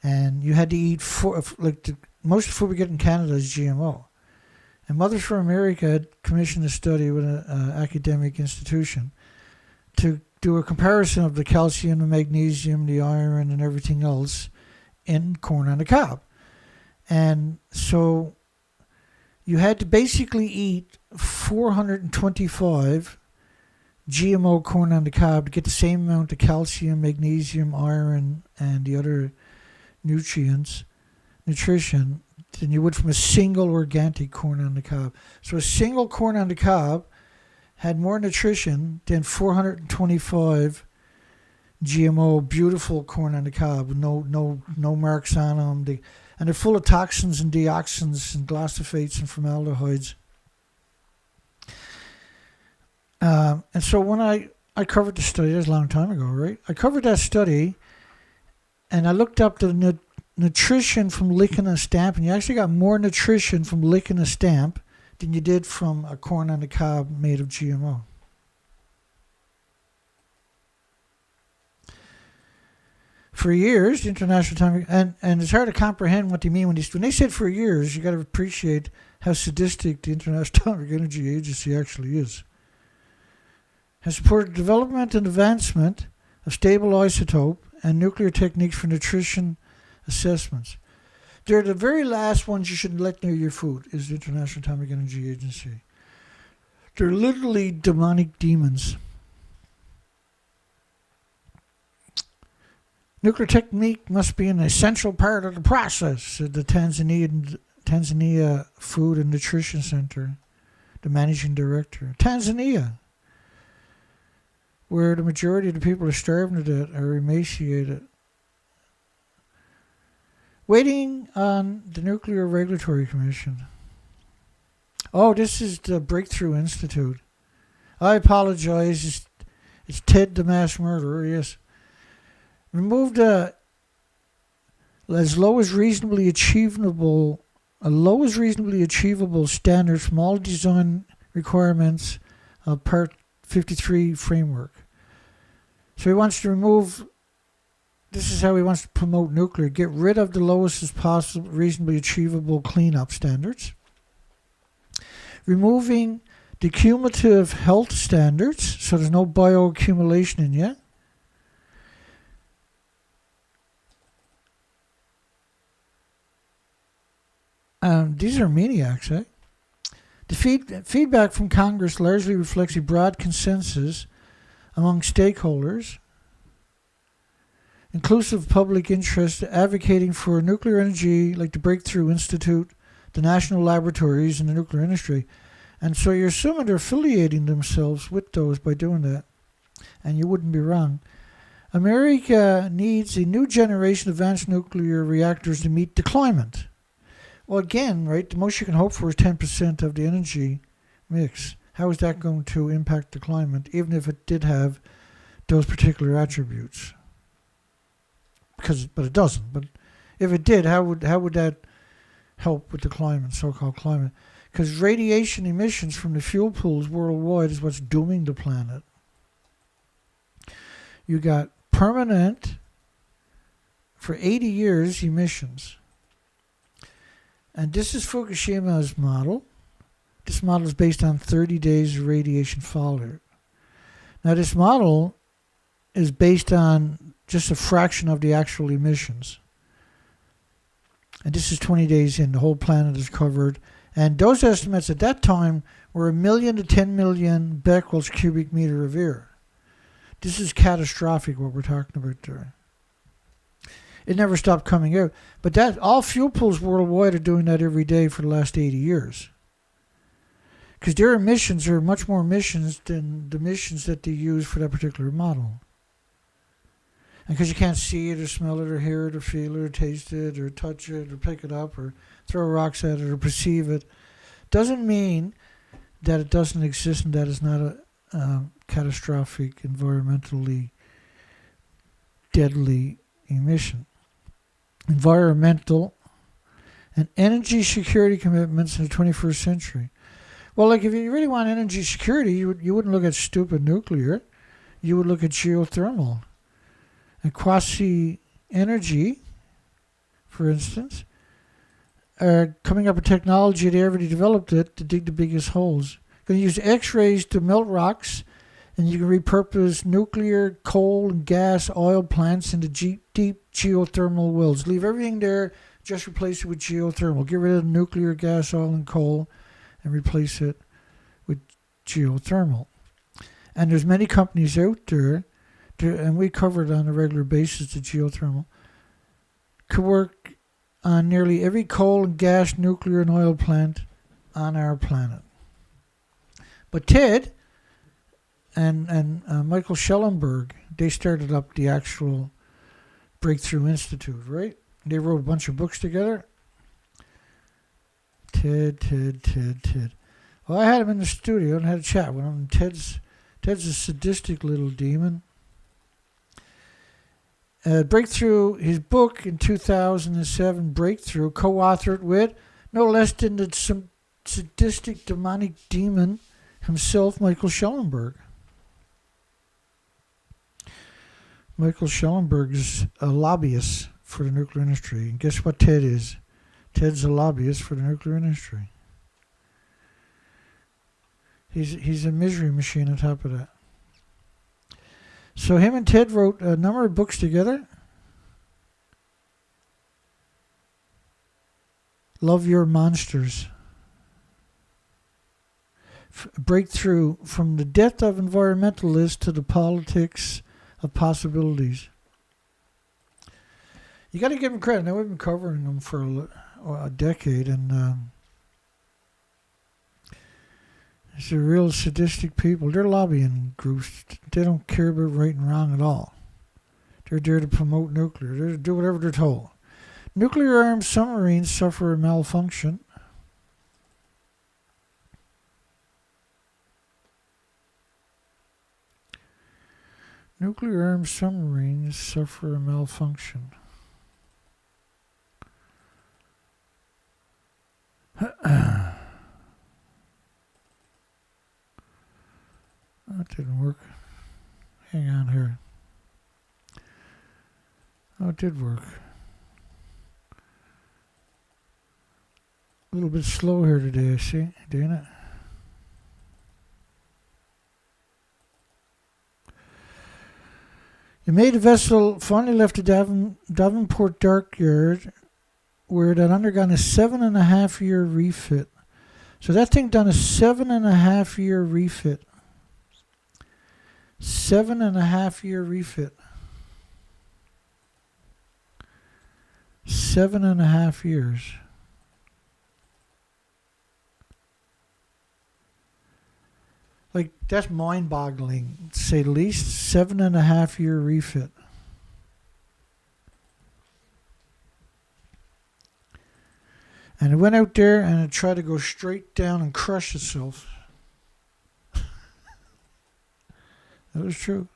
and you had to eat most of the food we get in Canada is GMO. And Mothers for America had commissioned a study with an academic institution to do a comparison of the calcium, the magnesium, the iron, and everything else in corn on the cob. And so you had to basically eat 425 GMO corn on the cob to get the same amount of calcium, magnesium, iron, and the other nutrition than you would from a single organic corn on the cob. So a single corn on the cob had more nutrition than 425 GMO beautiful corn on the cob with no marks on them. And they're full of toxins and dioxins and glyphosates and formaldehydes. And so when I covered the study, that was a long time ago, right? I covered that study, and I looked up the nutrition from licking a stamp, and you actually got more nutrition from licking a stamp than you did from a corn on the cob made of GMO. For years, the International Atomic, and it's hard to comprehend what they mean when they said for years. You got to appreciate how sadistic the International Atomic Energy Agency actually is. Has supported development and advancement of stable isotope and nuclear techniques for nutrition assessments. They're the very last ones you should let near your food, is the International Atomic Energy Agency. They're literally demonic demons. Nuclear technique must be an essential part of the process, said the Tanzanian Tanzania Food and Nutrition Center, the managing director. Tanzania, where the majority of the people are starving to death, are emaciated. Waiting on the Nuclear Regulatory Commission. Oh, this is the Breakthrough Institute. I apologize. It's Ted the mass murderer, yes. Remove the as low as reasonably achievable standard from all design requirements of Part 53 framework. So he wants to remove, this is how he wants to promote nuclear, get rid of the lowest as possible reasonably achievable cleanup standards. Removing the cumulative health standards, so there's no bioaccumulation in yet. These are maniacs, eh? The feedback from Congress largely reflects a broad consensus among stakeholders, inclusive public interest, advocating for nuclear energy like the Breakthrough Institute, the national laboratories, and the nuclear industry. And so you're assuming they're affiliating themselves with those by doing that. And you wouldn't be wrong. America needs a new generation of advanced nuclear reactors to meet the climate. Well, again, right, the most you can hope for is 10% of the energy mix. How is that going to impact the climate, even if it did have those particular attributes? But it doesn't. But if it did, how would that help with the climate, so-called climate? Because radiation emissions from the fuel pools worldwide is what's dooming the planet. You got permanent, for 80 years, emissions. And this is Fukushima's model. This model is based on 30 days of radiation fallout. Now, this model is based on just a fraction of the actual emissions. And this is 20 days in. The whole planet is covered. And those estimates at that time were 1 million to 10 million becquerels cubic meter of air. This is catastrophic, what we're talking about there. It never stopped coming out. But that all fuel pools worldwide are doing that every day for the last 80 years. Because their emissions are much more emissions than the emissions that they use for that particular model. And because you can't see it or smell it or hear it or feel it or taste it or touch it or pick it up or throw rocks at it or perceive it, doesn't mean that it doesn't exist and that it's not a catastrophic, environmentally deadly emission. Environmental and energy security commitments in the 21st century. Well, like if you really want energy security, you wouldn't look at stupid nuclear. You would look at geothermal. And quasi-energy, for instance, are coming up with technology, they already developed it, to dig the biggest holes. Going to use X-rays to melt rocks, and you can repurpose nuclear, coal, and gas, oil plants into deep geothermal wells. Leave everything there, just replace it with geothermal. Get rid of the nuclear, gas, oil, and coal, and replace it with geothermal. And there's many companies out there, and we cover it on a regular basis, the geothermal, could work on nearly every coal and gas, nuclear, and oil plant on our planet. But Ted and Michael Schellenberg, they started up the actual Breakthrough Institute, right? They wrote a bunch of books together. Ted. Well, I had him in the studio and had a chat with him. Ted's a sadistic little demon. Breakthrough, his book in 2007, Breakthrough, co-authored with no less than the sadistic demonic demon himself, Michael Schellenberg. Michael Schellenberg is a lobbyist for the nuclear industry. And guess what Ted is? Ted's a lobbyist for the nuclear industry. He's a misery machine on top of that. So him and Ted wrote a number of books together. Love Your Monsters. Breakthrough from the death of environmentalists to the politics of possibilities. You got to give them credit. Now, we've been covering them for a decade, and these are real sadistic people. They're lobbying groups. They don't care about right and wrong at all. They're there to promote nuclear. They're to do whatever they're told. Nuclear-armed submarines suffer a malfunction. Nuclear-armed submarines suffer a malfunction. That didn't work. Hang on here. Oh, it did work. A little bit slow here today, I see. Doing it. The Maid vessel finally left the Davenport dockyard, where it had undergone a 7.5-year refit. So that thing done a 7.5-year refit. 7.5-year refit. 7.5 years. Like, that's mind-boggling, to say the least. 7.5-year refit. And it went out there and it tried to go straight down and crush itself. That was true.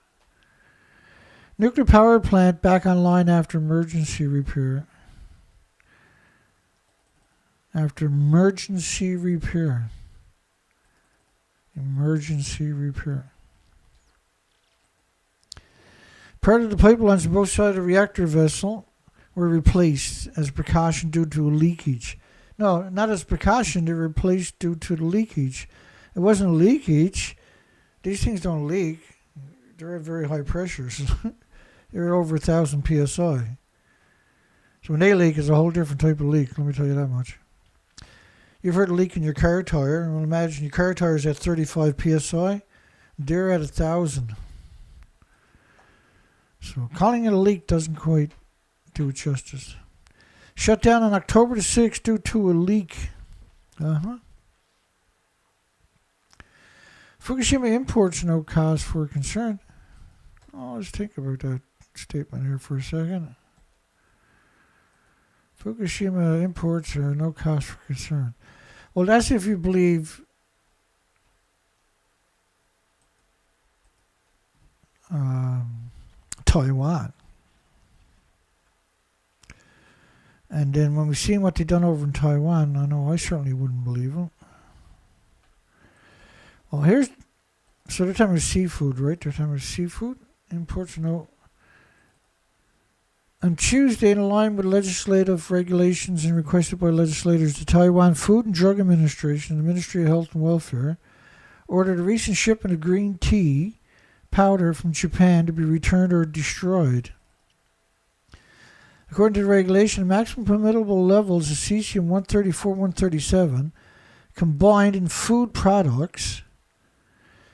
Nuclear power plant back online after emergency repair. After emergency repair. Emergency repair. Part of the pipelines on both sides of the reactor vessel were replaced as precaution due to leakage. No, not as precaution, they were replaced due to the leakage. It wasn't a leakage. These things don't leak. They're at very high pressures. They're over 1,000 psi. So when they leak, it's a whole different type of leak, let me tell you that much. You've heard a leak in your car tire. Well, imagine your car tire is at 35 psi. They're at 1,000. So calling it a leak doesn't quite do it justice. Shut down on October the 6th due to a leak. Fukushima imports no cause for concern. Oh, let's think about that statement here for a second. Fukushima imports are no cause for concern. Well, that's if you believe Taiwan. And then when we see what they've done over in Taiwan, I know I certainly wouldn't believe them. Well, so they're talking about seafood, right? They're talking about seafood imports, no. On Tuesday, in line with legislative regulations and requested by legislators, the Taiwan Food and Drug Administration, the Ministry of Health and Welfare, ordered a recent shipment of green tea powder from Japan to be returned or destroyed. According to the regulation, maximum permissible levels of cesium-134-137 combined in food products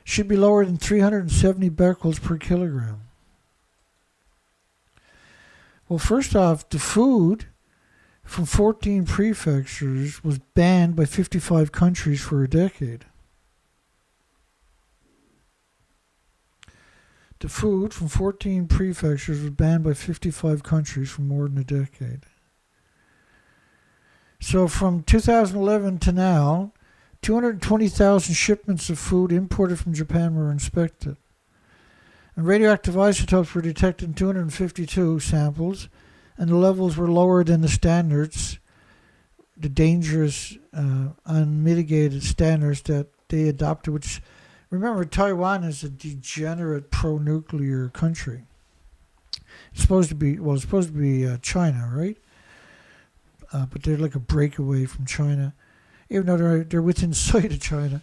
should be lower than 370 becquerels per kilogram. Well, first off, the food from 14 prefectures was banned by 55 countries for a decade. The food from 14 prefectures was banned by 55 countries for more than a decade. So from 2011 to now, 220,000 shipments of food imported from Japan were inspected. And radioactive isotopes were detected in 252 samples, and the levels were lower than the standards, the dangerous, unmitigated standards that they adopted, which, remember, Taiwan is a degenerate pro-nuclear country. It's supposed to be China, right? But they're like a breakaway from China, even though they're within sight of China.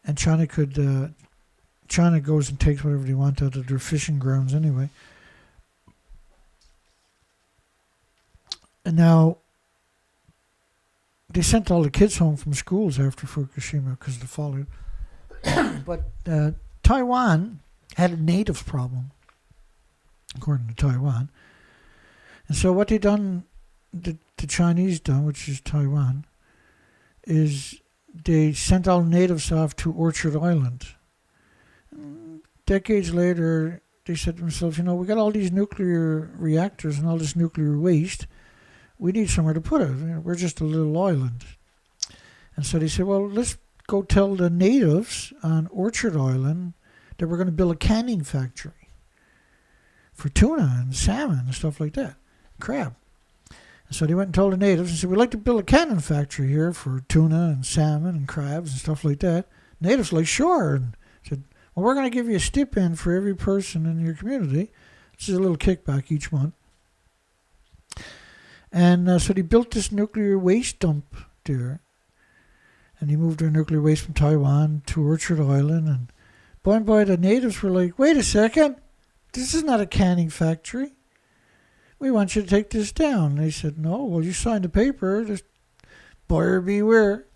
And China goes and takes whatever they want out of their fishing grounds anyway. And now, they sent all the kids home from schools after Fukushima because of the fallout. But Taiwan had a natives problem, according to Taiwan. And so what they done the Chinese done, which is Taiwan, is they sent all natives off to Orchard Island. Decades later, they said to themselves, we got all these nuclear reactors and all this nuclear waste. We need somewhere to put it. We're just a little island. And so they said, well, let's go tell the natives on Orchard Island that we're going to build a canning factory for tuna and salmon and stuff like that, crab. And so they went and told the natives and said, we'd like to build a canning factory here for tuna and salmon and crabs and stuff like that. Natives were like, sure. And said, well, we're going to give you a stipend for every person in your community. This is a little kickback each month. And so they built this nuclear waste dump there. And he moved their nuclear waste from Taiwan to Orchard Island. And by and by, the natives were like, wait a second, this is not a canning factory. We want you to take this down. And they said, no, well, you signed the paper. Just buyer beware.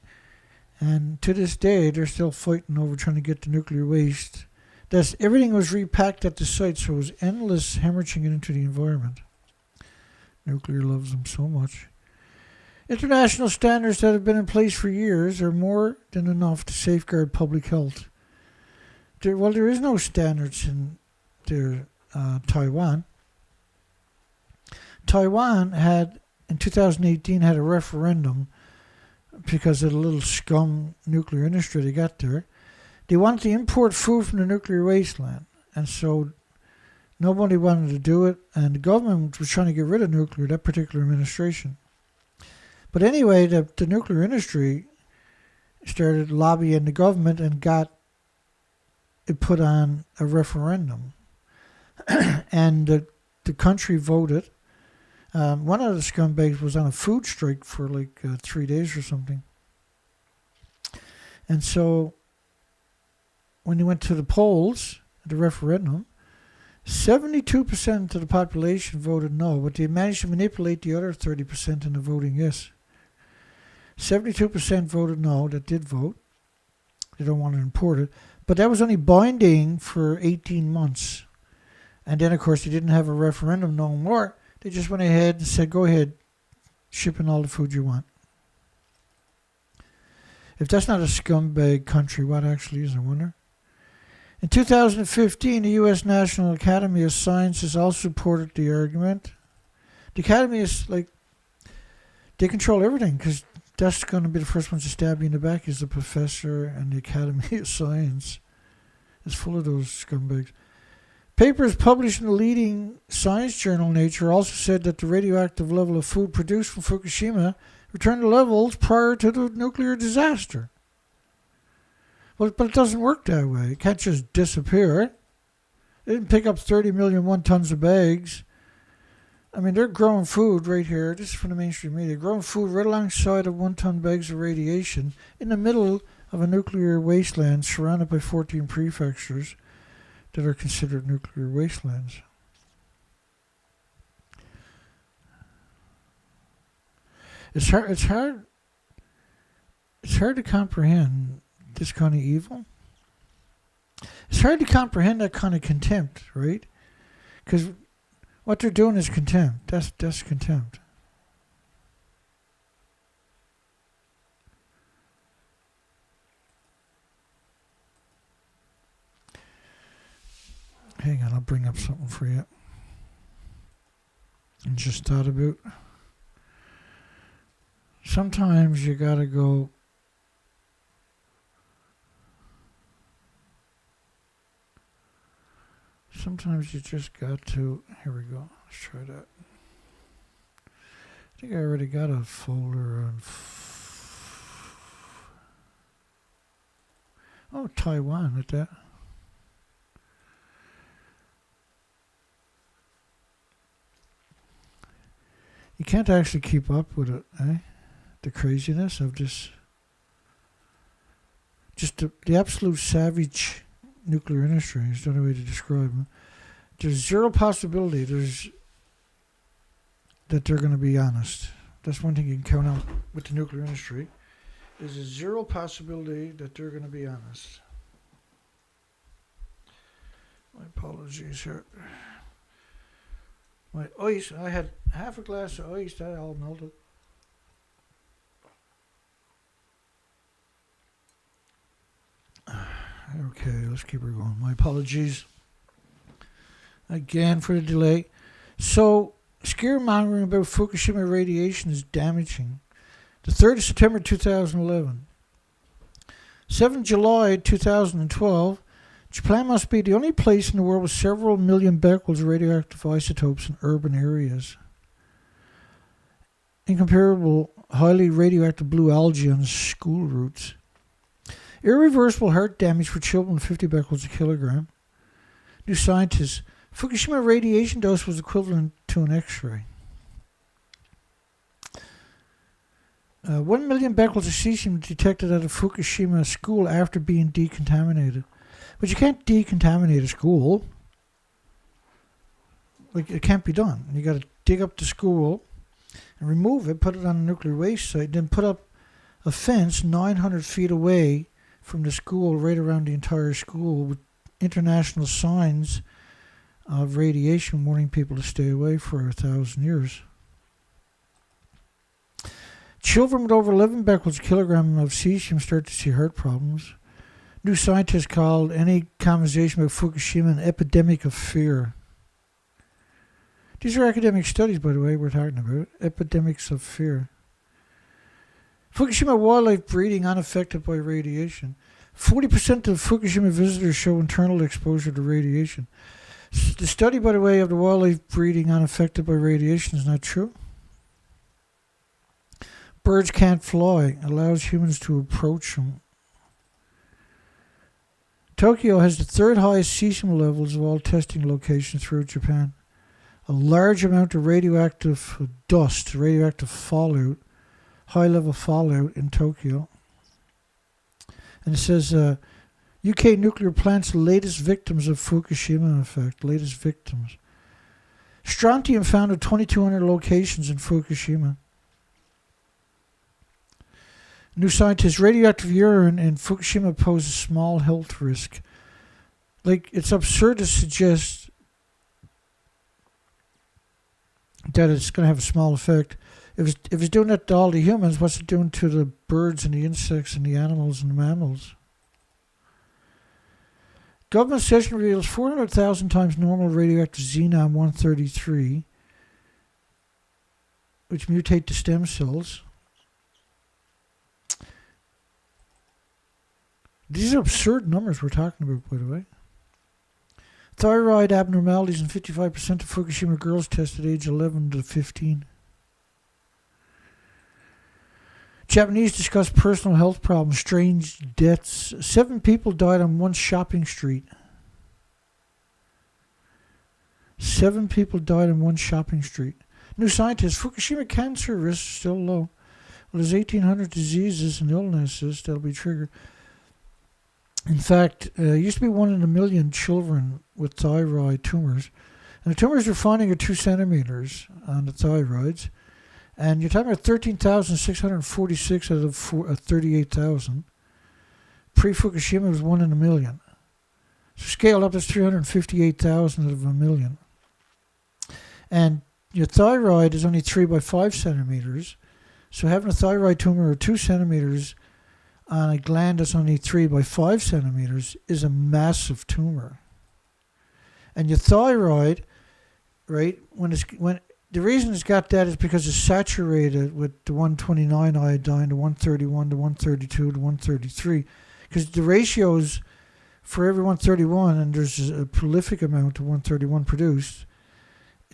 And to this day, they're still fighting over trying to get the nuclear waste. Everything was repacked at the site, so it was endless hemorrhaging it into the environment. Nuclear loves them so much. International standards that have been in place for years are more than enough to safeguard public health. There is no standards in Taiwan. Taiwan had, in 2018, had a referendum because of the little scum nuclear industry they got there. They wanted to import food from the nuclear wasteland, and so nobody wanted to do it, and the government was trying to get rid of nuclear, that particular administration. But anyway, the nuclear industry started lobbying the government and got it put on a referendum. And the country voted. One of the scumbags was on a food strike for like 3 days or something. And so when they went to the polls, the referendum, 72% of the population voted no, but they managed to manipulate the other 30% into voting yes. 72% voted no, that did vote. They don't want to import it. But that was only binding for 18 months. And then, of course, they didn't have a referendum no more. They just went ahead and said, go ahead, ship in all the food you want. If that's not a scumbag country, what actually is, I wonder? In 2015, the U.S. National Academy of Sciences also supported the argument. The Academy is like, they control everything because that's going to be the first ones to stab you in the back is the professor, and the Academy of Science is full of those scumbags. Papers published in the leading science journal Nature also said that the radioactive level of food produced from Fukushima returned to levels prior to the nuclear disaster. Well, but it doesn't work that way. It can't just disappear. They didn't pick up 30 million 1 tons of bags. I mean, they're growing food right here. This is from the mainstream media. They're growing food right alongside of 1 ton bags of radiation in the middle of a nuclear wasteland surrounded by 14 prefectures that are considered nuclear wastelands. It's hard to comprehend this kind of evil. It's hard to comprehend that kind of contempt, right? Because what they're doing is contempt. That's contempt. Hang on, I'll bring up something for you. I just thought about. Sometimes you gotta go. Sometimes you just got to. Here we go. Let's try that. I think I already got a folder on. Oh, Taiwan at that. You can't actually keep up with it, eh? The craziness of this. Just the absolute savage nuclear industry is the only way to describe them. There's zero possibility that they're going to be honest. That's one thing you can count out with the nuclear industry. There's a zero possibility that they're going to be honest. My apologies here. My ice, I had half a glass of ice, that all melted. Okay, let's keep her going. My apologies again for the delay. So, scaremongering about Fukushima radiation is damaging. The 3rd of September 2011. 7th July 2012. Japan must be the only place in the world with several million becquerels of radioactive isotopes in urban areas. Incomparable, highly radioactive blue algae on school routes. Irreversible heart damage for children, 50 becquerels a kilogram. New Scientist. Fukushima radiation dose was equivalent to an X-ray. 1 million becquerels of cesium detected at a Fukushima school after being decontaminated. But you can't decontaminate a school. Like, it can't be done. You got to dig up the school and remove it, put it on a nuclear waste site, then put up a fence 900 feet away from the school, right around the entire school, with international signs of radiation warning people to stay away for 1,000 years. Children with over 11 becquerels a kilogram of cesium start to see heart problems. New Scientist called any conversation about Fukushima an epidemic of fear. These are academic studies, by the way, we're talking about. Epidemics of fear. Fukushima wildlife breeding unaffected by radiation. 40% of Fukushima visitors show internal exposure to radiation. The study, by the way, of the wildlife breeding unaffected by radiation is not true. Birds can't fly. Allows humans to approach them. Tokyo has the 3rd highest cesium levels of all testing locations throughout Japan. A large amount of radioactive dust, radioactive fallout, high-level fallout in Tokyo. And it says, UK nuclear plants latest victims of Fukushima effect, latest victims. Strontium found at 2,200 locations in Fukushima. New Scientist, radioactive urine in Fukushima poses small health risk. Like, it's absurd to suggest that it's going to have a small effect. If it's doing that to all the humans, what's it doing to the birds and the insects and the animals and the mammals? Government session reveals 400,000 times normal radioactive xenon-133, which mutate to stem cells. These are absurd numbers we're talking about, by the way. Thyroid abnormalities in 55% of Fukushima girls tested age 11 to 15. Japanese discuss personal health problems, strange deaths. 7 people died on one shopping street. 7 people died on one shopping street. New Scientist, Fukushima cancer risk still low. Well, there's 1,800 diseases and illnesses that'll be triggered. In fact, it used to be 1 in a million children with thyroid tumors. And the tumors they're finding are 2 centimeters on the thyroids. And you're talking about 13,646 out of 38,000. Pre-Fukushima was 1 in a million. So scaled up, that's 358,000 out of a million. And your thyroid is only 3 by 5 centimeters. So having a thyroid tumor of 2 centimeters on a gland that's only 3 by 5 centimeters is a massive tumor. And your thyroid, right, when the reason it's got that is because it's saturated with the 129 iodine, the 131, the 132, the 133. Because the ratios for every 131, and there's a prolific amount of 131 produced,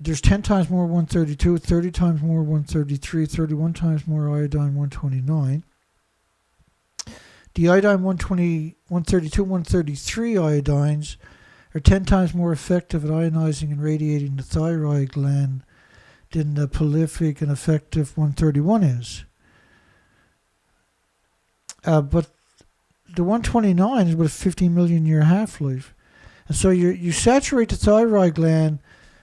there's 10 times more 132, 30 times more 133, 31 times more iodine 129. The iodine 120, 132, 133 iodines are 10 times more effective at ionizing and radiating the thyroid gland than the prolific and effective 131 is. But the 129 is with a 15 million year half-life. And so you saturate the thyroid gland,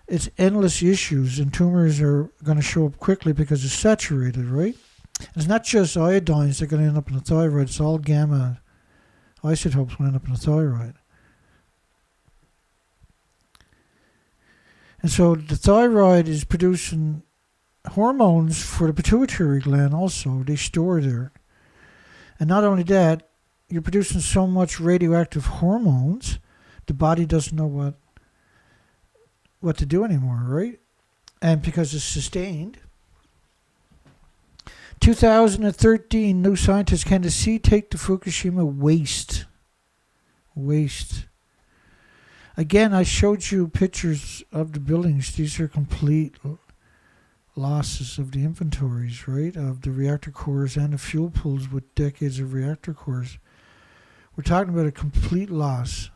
it's endless issues, and tumors are going to show up quickly because it's saturated, right? And it's not just iodines that are going to end up in the thyroid, it's all gamma isotopes will end up in the thyroid. And so the thyroid is producing hormones for the pituitary gland also. They store there. And not only that, you're producing so much radioactive hormones, the body doesn't know what to do anymore, right? And because it's sustained. 2013, new scientists, can the sea take the Fukushima waste? Again, I showed you pictures of the buildings. These are complete losses of the inventories, right? Of the reactor cores and the fuel pools with decades of reactor cores. We're talking about a complete loss.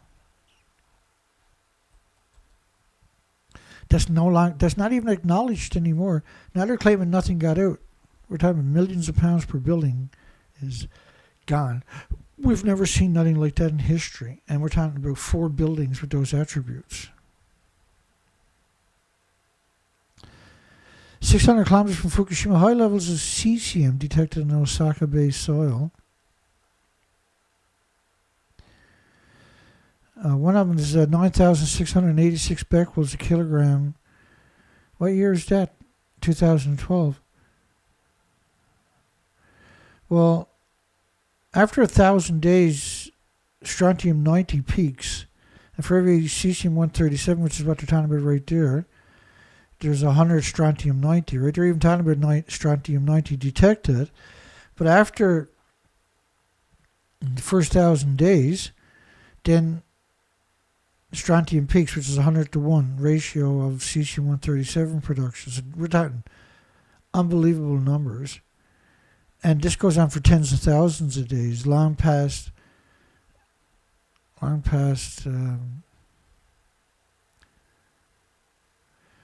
That's not even acknowledged anymore. Now they're claiming nothing got out. We're talking millions of pounds per building is gone. We've never seen nothing like that in history. And we're talking about 4 buildings with those attributes. 600 kilometers from Fukushima, high levels of cesium detected in Osaka Bay soil. One of them is 9,686 becquerels a kilogram. What year is that? 2012. Well, after 1,000 days, strontium-90 peaks. And for every cesium-137, which is what they're talking about right there, there's 100 strontium-90, right? They're even talking about strontium-90 detected. But after the first 1,000 days, then strontium peaks, which is 100-to-1 ratio of cesium-137 production. So we're talking unbelievable numbers. And this goes on for tens of thousands of days, long past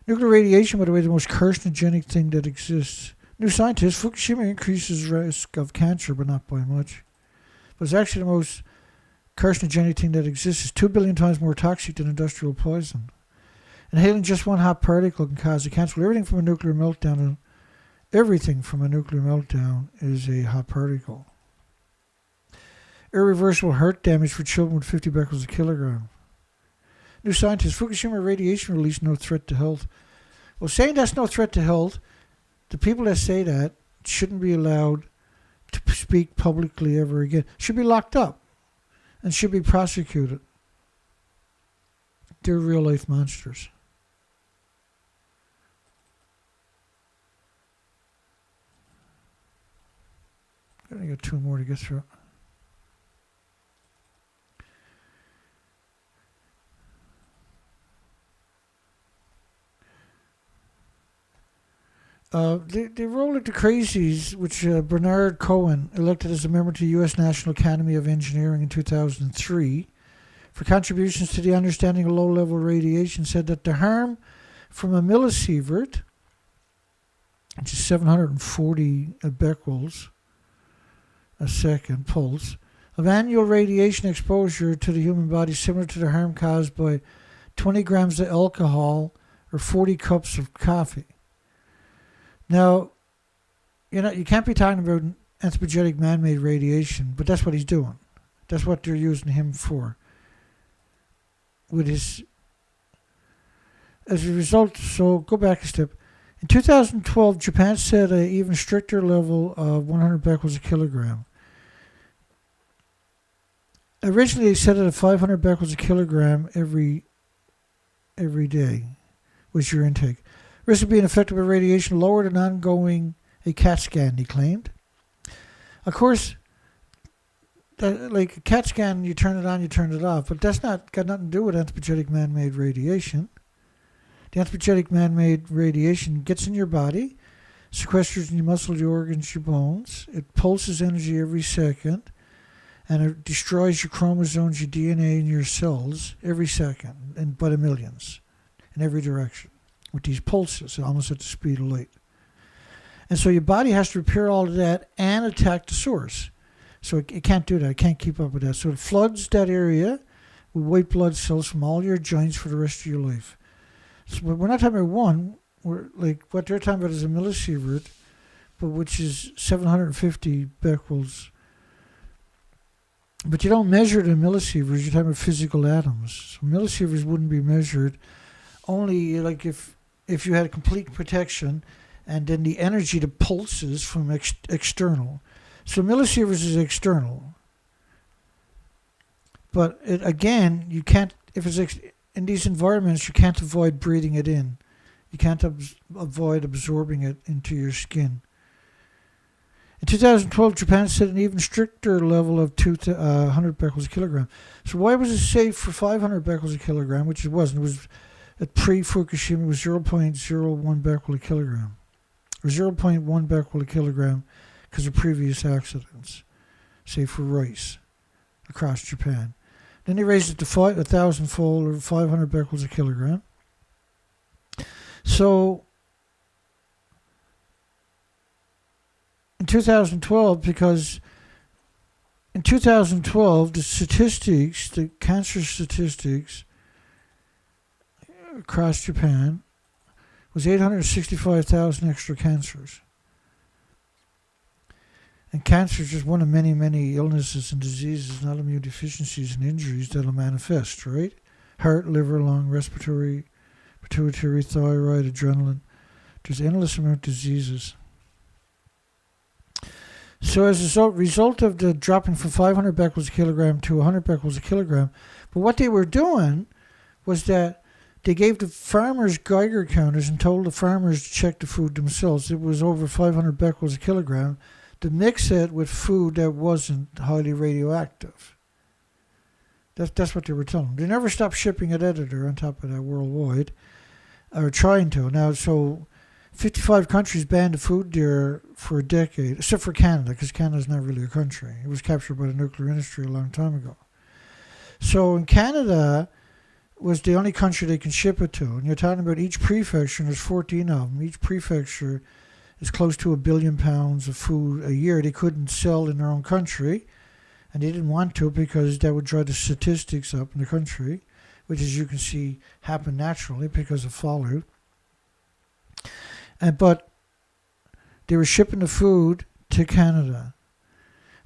nuclear radiation, by the way, the most carcinogenic thing that exists. New scientists, Fukushima increases risk of cancer, but not by much. But it's actually the most carcinogenic thing that exists. It's 2 billion times more toxic than industrial poison. Inhaling just one hot particle can cause a cancer. Everything from a nuclear meltdown is a hot particle. Irreversible heart damage for children with 50 becquerels a kilogram. New scientists, Fukushima radiation release no threat to health. Well, saying that's no threat to health, the people that say that shouldn't be allowed to speak publicly ever again. Should be locked up and should be prosecuted. They're real life monsters. I got 2 more to get through. They roll like the crazies, which Bernard Cohen, elected as a member to the U.S. National Academy of Engineering in 2003, for contributions to the understanding of low-level radiation, said that the harm from a millisievert, which is 740 becquerels a second pulse, of annual radiation exposure to the human body, similar to the harm caused by 20 grams of alcohol or 40 cups of coffee. Now, you can't be talking about anthropogenic man-made radiation, but that's what he's doing. That's what they're using him for. As a result, so go back a step. In 2012, Japan set an even stricter level of 100 becquerels a kilogram. Originally, they set it at 500 becquerels a kilogram every day was your intake. Risk of being affected by radiation lower than ongoing a CAT scan, he claimed. Of course, like a CAT scan, you turn it on, you turn it off, but that's got nothing to do with anthropogenic man-made radiation. The anthropogenic man-made radiation gets in your body, sequesters in your muscles, your organs, your bones. It pulses energy every second, and it destroys your chromosomes, your DNA, and your cells every second, and by the millions, in every direction, with these pulses, almost at the speed of light. And so your body has to repair all of that and attack the source. So it can't do that. It can't keep up with that. So it floods that area with white blood cells from all your joints for the rest of your life. So we're not talking about one. We're like what they're talking about is a millisievert, but which is 750 becquerels. But you don't measure the millisieverts. You're talking about physical atoms. So millisieverts wouldn't be measured only like if you had complete protection, and then the energy that pulses from external. So millisieverts is external. But again, you can't, if it's in these environments, you can't avoid breathing it in. You can't avoid absorbing it into your skin. In 2012, Japan set an even stricter level of 100 becquerels a kilogram. So why was it safe for 500 becquerels a kilogram, which it wasn't? It was at pre-Fukushima, it was 0.01 becquerel a kilogram, or 0.1 becquerel a kilogram because of previous accidents, say for rice, across Japan. Then they raised it to 1,000-fold, or 500 becquerels a kilogram. So in 2012, because in 2012, the cancer statistics across Japan was 865,000 extra cancers. And cancer is just one of many, many illnesses and diseases and autoimmune deficiencies and injuries that will manifest, right? Heart, liver, lung, respiratory, pituitary, thyroid, adrenaline. There's endless amount of diseases. So as a result of the dropping from 500 becquerels a kilogram to 100 becquerels a kilogram, but what they were doing was that they gave the farmers Geiger counters and told the farmers to check the food themselves. It was over 500 becquerels a kilogram, to mix it with food that wasn't highly radioactive. That's what they were telling them. They never stopped shipping an editor on top of that worldwide, or trying to. Now, so 55 countries banned the food there for a decade, except for Canada, because Canada's not really a country. It was captured by the nuclear industry a long time ago. So in Canada was the only country they can ship it to. And you're talking about each prefecture, and there's 14 of them. Each prefecture is close to 1 billion pounds of food a year they couldn't sell in their own country. And they didn't want to because that would drive the statistics up in the country, which, as you can see, happened naturally because of fallout. But they were shipping the food to Canada.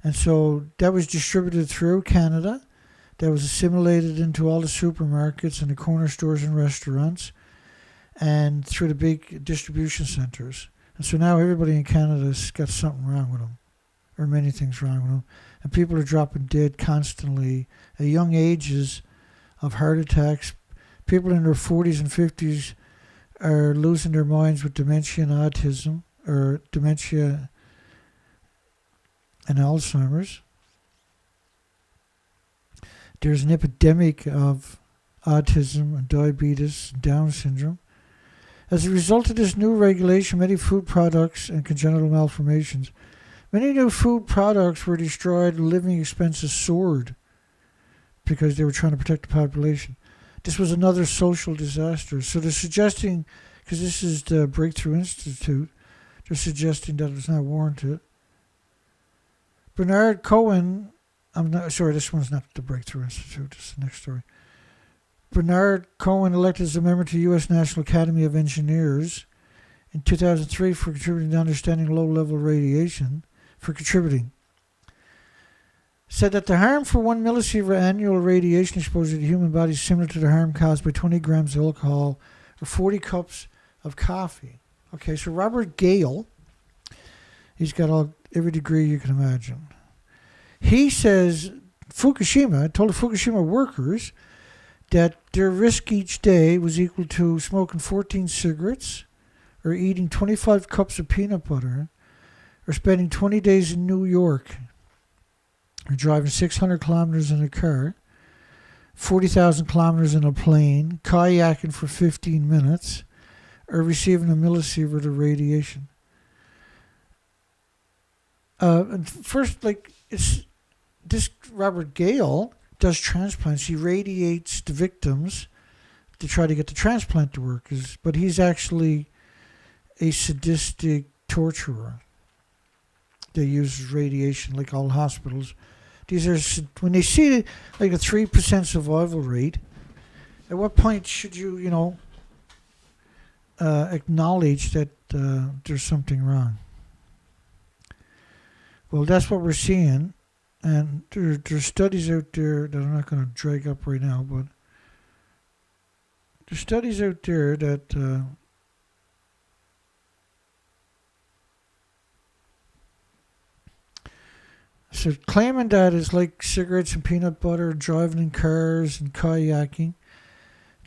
And so that was distributed through Canada. That was assimilated into all the supermarkets and the corner stores and restaurants and through the big distribution centers. And so now everybody in Canada's got something wrong with them, or many things wrong with them. And people are dropping dead constantly at young ages of heart attacks. People in their 40s and 50s are losing their minds with dementia and autism, or dementia and Alzheimer's. There's an epidemic of autism and diabetes and Down syndrome. As a result of this new regulation, many food products and congenital malformations, many new food products were destroyed, living expenses soared because they were trying to protect the population. This was another social disaster. So they're suggesting, because this is the Breakthrough Institute, they're suggesting that it's not warranted. Bernard Cohen, this one's not the Breakthrough Institute, this is the next story. Bernard Cohen, elected as a member to the U.S. National Academy of Engineers in 2003 for contributing to understanding low-level radiation, said that the harm for 1 millisievert annual radiation exposure to the human body is similar to the harm caused by 20 grams of alcohol or 40 cups of coffee. Okay, so Robert Gale, he's got every degree you can imagine. He says told the Fukushima workers that their risk each day was equal to smoking 14 cigarettes, or eating 25 cups of peanut butter, or spending 20 days in New York, or driving 600 kilometers in a car, 40,000 kilometers in a plane, kayaking for 15 minutes, or receiving a millisievert of radiation. And first, this Robert Gale does transplants. He radiates the victims to try to get the transplant to work. But he's actually a sadistic torturer that uses radiation, like all hospitals. These are, when they see like a 3% survival rate, at what point should you, acknowledge that there's something wrong? Well, that's what we're seeing. And there's studies out there that I'm not going to drag up right now, but there's studies out there that so claiming that is like cigarettes and peanut butter, driving in cars and kayaking.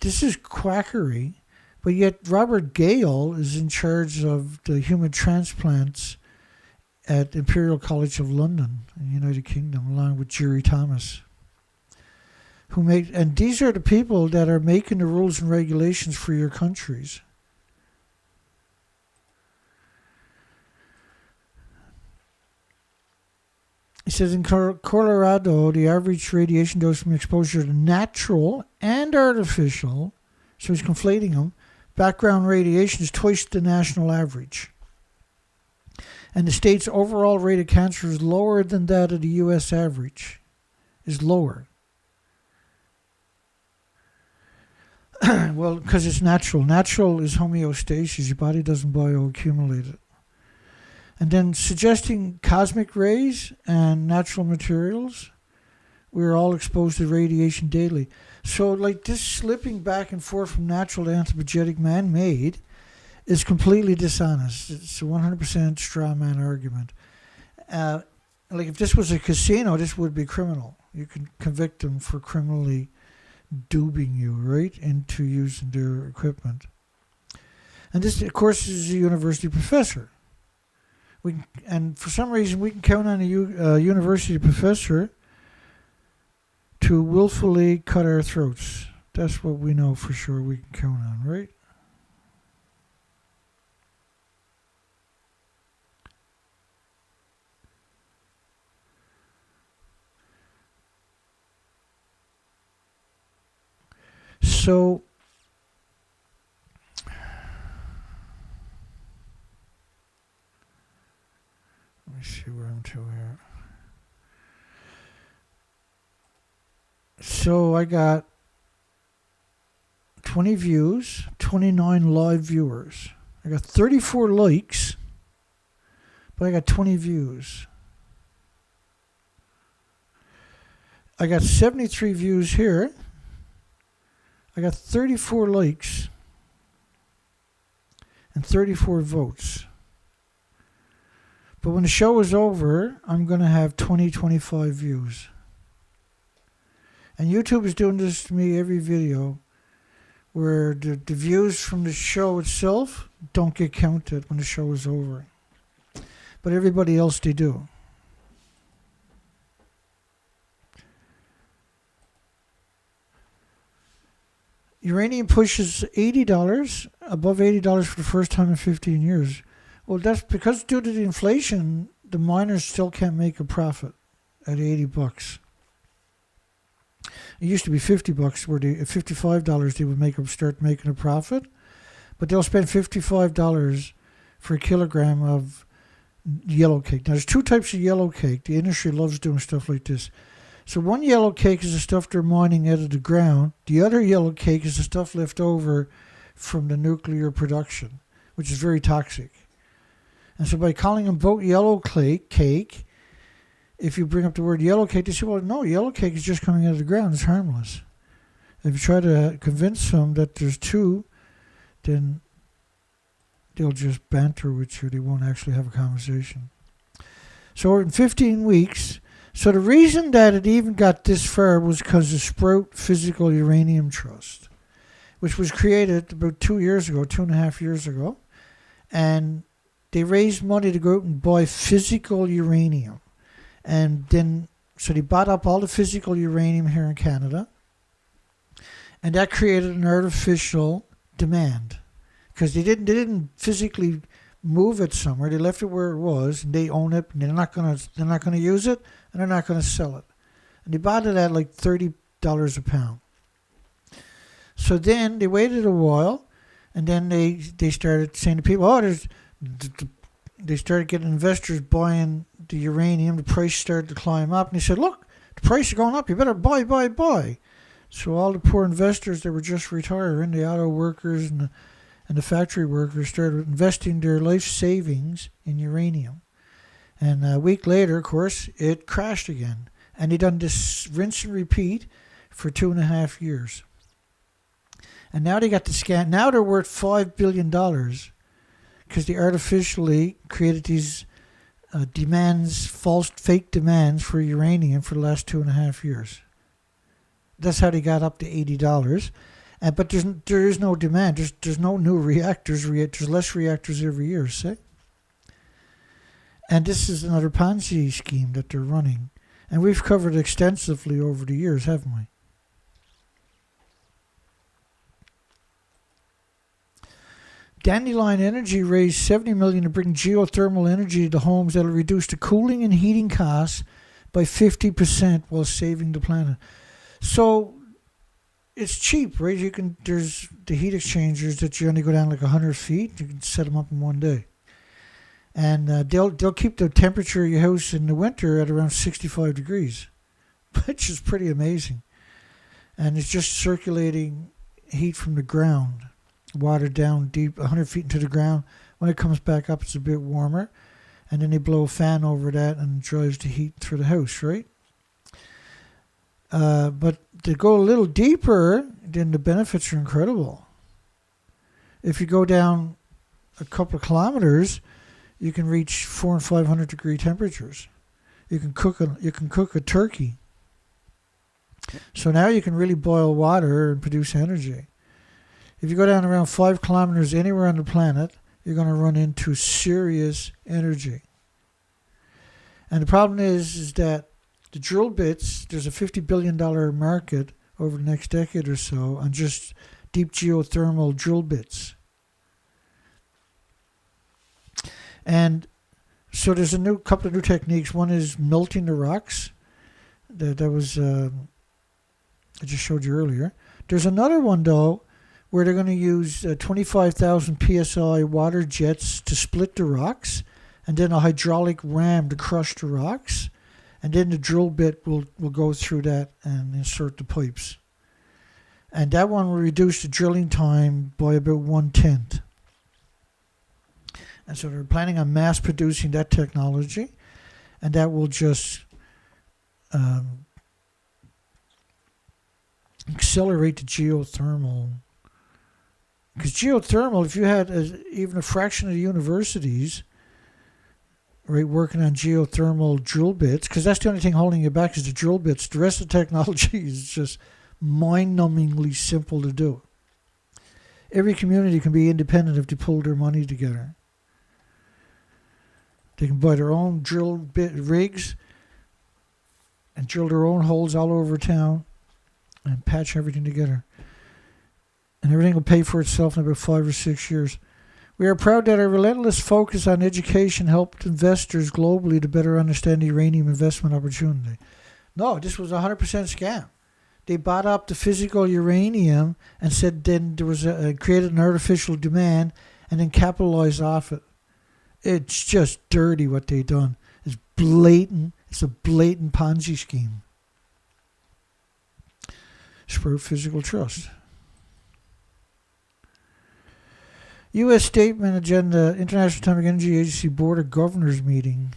This is quackery, but yet Robert Gale is in charge of the human transplants at Imperial College of London in the United Kingdom, along with Jerry Thomas. And these are the people that are making the rules and regulations for your countries. He says in Colorado, the average radiation dose from exposure to natural and artificial, so he's conflating them, background radiation is twice the national average. And the state's overall rate of cancer is lower than that of the U.S. average, is lower. Well, because it's natural. Natural is homeostasis. Your body doesn't bioaccumulate it. And then suggesting cosmic rays and natural materials, we're all exposed to radiation daily. So like this slipping back and forth from natural to anthropogenic man-made is completely dishonest. It's a 100% straw man argument. Like if this was a casino, this would be criminal. You can convict them for criminally duping you, right, into using their equipment. And this, of course, is a university professor. And for some reason, we can count on a university professor to willfully cut our throats. That's what we know for sure we can count on, right? So, let me see where I'm to here. So I got 20 views, 29 live viewers. I got 34 likes, but I got 20 views. I got 73 views here. I got 34 likes and 34 votes. But when the show is over, I'm going to have 25 views. And YouTube is doing this to me every video, where the views from the show itself don't get counted when the show is over. But everybody else, they do. Uranium pushes $80, above $80 for the first time in 15 years. Well, that's because due to the inflation, the miners still can't make a profit at $80. It used to be $50, where at $55 they would start making a profit, but they'll spend $55 for a kilogram of yellow cake. Now, there's two types of yellow cake. The industry loves doing stuff like this. So one yellow cake is the stuff they're mining out of the ground. The other yellow cake is the stuff left over from the nuclear production, which is very toxic. And so by calling them both yellow cake, if you bring up the word yellow cake, they say, well, no, yellow cake is just coming out of the ground. It's harmless. If you try to convince them that there's two, then they'll just banter with you. They won't actually have a conversation. So in 15 weeks, so the reason that it even got this far was because of Sprott Physical Uranium Trust, which was created about 2 years ago, 2.5 years ago. And they raised money to go out and buy physical uranium. And then, so they bought up all the physical uranium here in Canada. And that created an artificial demand. Because they didn't physically move it somewhere. They left it where it was, and they own it, and they're not gonna use it, and they're not gonna sell it. And they bought it at like $30 a pound. So then they waited a while, and then they started saying to people, they started getting investors buying the uranium. The price started to climb up, and they said, look, the price is going up. You better buy. So all the poor investors that were just retiring, the auto workers and the factory workers, started investing their life savings in uranium. And a week later, of course, it crashed again. And they done this rinse and repeat for 2.5 years. And now they got the scam. Now they're worth $5 billion because they artificially created these demands, false, fake demands for uranium for the last 2.5 years. That's how they got up to $80. But there is no demand. There's no new reactors. There's less reactors every year, see? And this is another Ponzi scheme that they're running. And we've covered extensively over the years, haven't we? Dandelion Energy raised $70 million to bring geothermal energy to homes that will reduce the cooling and heating costs by 50% while saving the planet. So it's cheap, right? There's the heat exchangers that you only go down like 100 feet. You can set them up in one day. And they'll keep the temperature of your house in the winter at around 65 degrees, which is pretty amazing. And it's just circulating heat from the ground, water down deep, 100 feet into the ground. When it comes back up, it's a bit warmer. And then they blow a fan over that and drives the heat through the house, right? But to go a little deeper, then the benefits are incredible. If you go down a couple of kilometers, you can reach 400 and 500 degree temperatures. You can cook a turkey. So now you can really boil water and produce energy. If you go down around 5 kilometers anywhere on the planet, you're going to run into serious energy. And the problem is that the drill bits, there's a $50 billion market over the next decade or so on just deep geothermal drill bits. And so there's a couple of new techniques. One is melting the rocks. That was I just showed you earlier. There's another one though, where they're going to use 25,000 psi water jets to split the rocks, and then a hydraulic ram to crush the rocks, and then the drill bit will go through that and insert the pipes. And that one will reduce the drilling time by about 1/10. And so they're planning on mass producing that technology, and that will just accelerate the geothermal. Because geothermal, if you had even a fraction of the universities, right, working on geothermal drill bits, because that's the only thing holding you back is the drill bits. The rest of the technology is just mind-numbingly simple to do. Every community can be independent if they pull their money together. They can buy their own drill bit rigs and drill their own holes all over town and patch everything together. And everything will pay for itself in about 5 or 6 years. We are proud that our relentless focus on education helped investors globally to better understand the uranium investment opportunity. No, this was a 100% scam. They bought up the physical uranium and said then there was created an artificial demand and then capitalized off it. It's just dirty what they done. It's blatant. It's a blatant Ponzi scheme. Sprott Physical Trust. U.S. Statement Agenda, International Atomic Energy Agency Board of Governors meeting.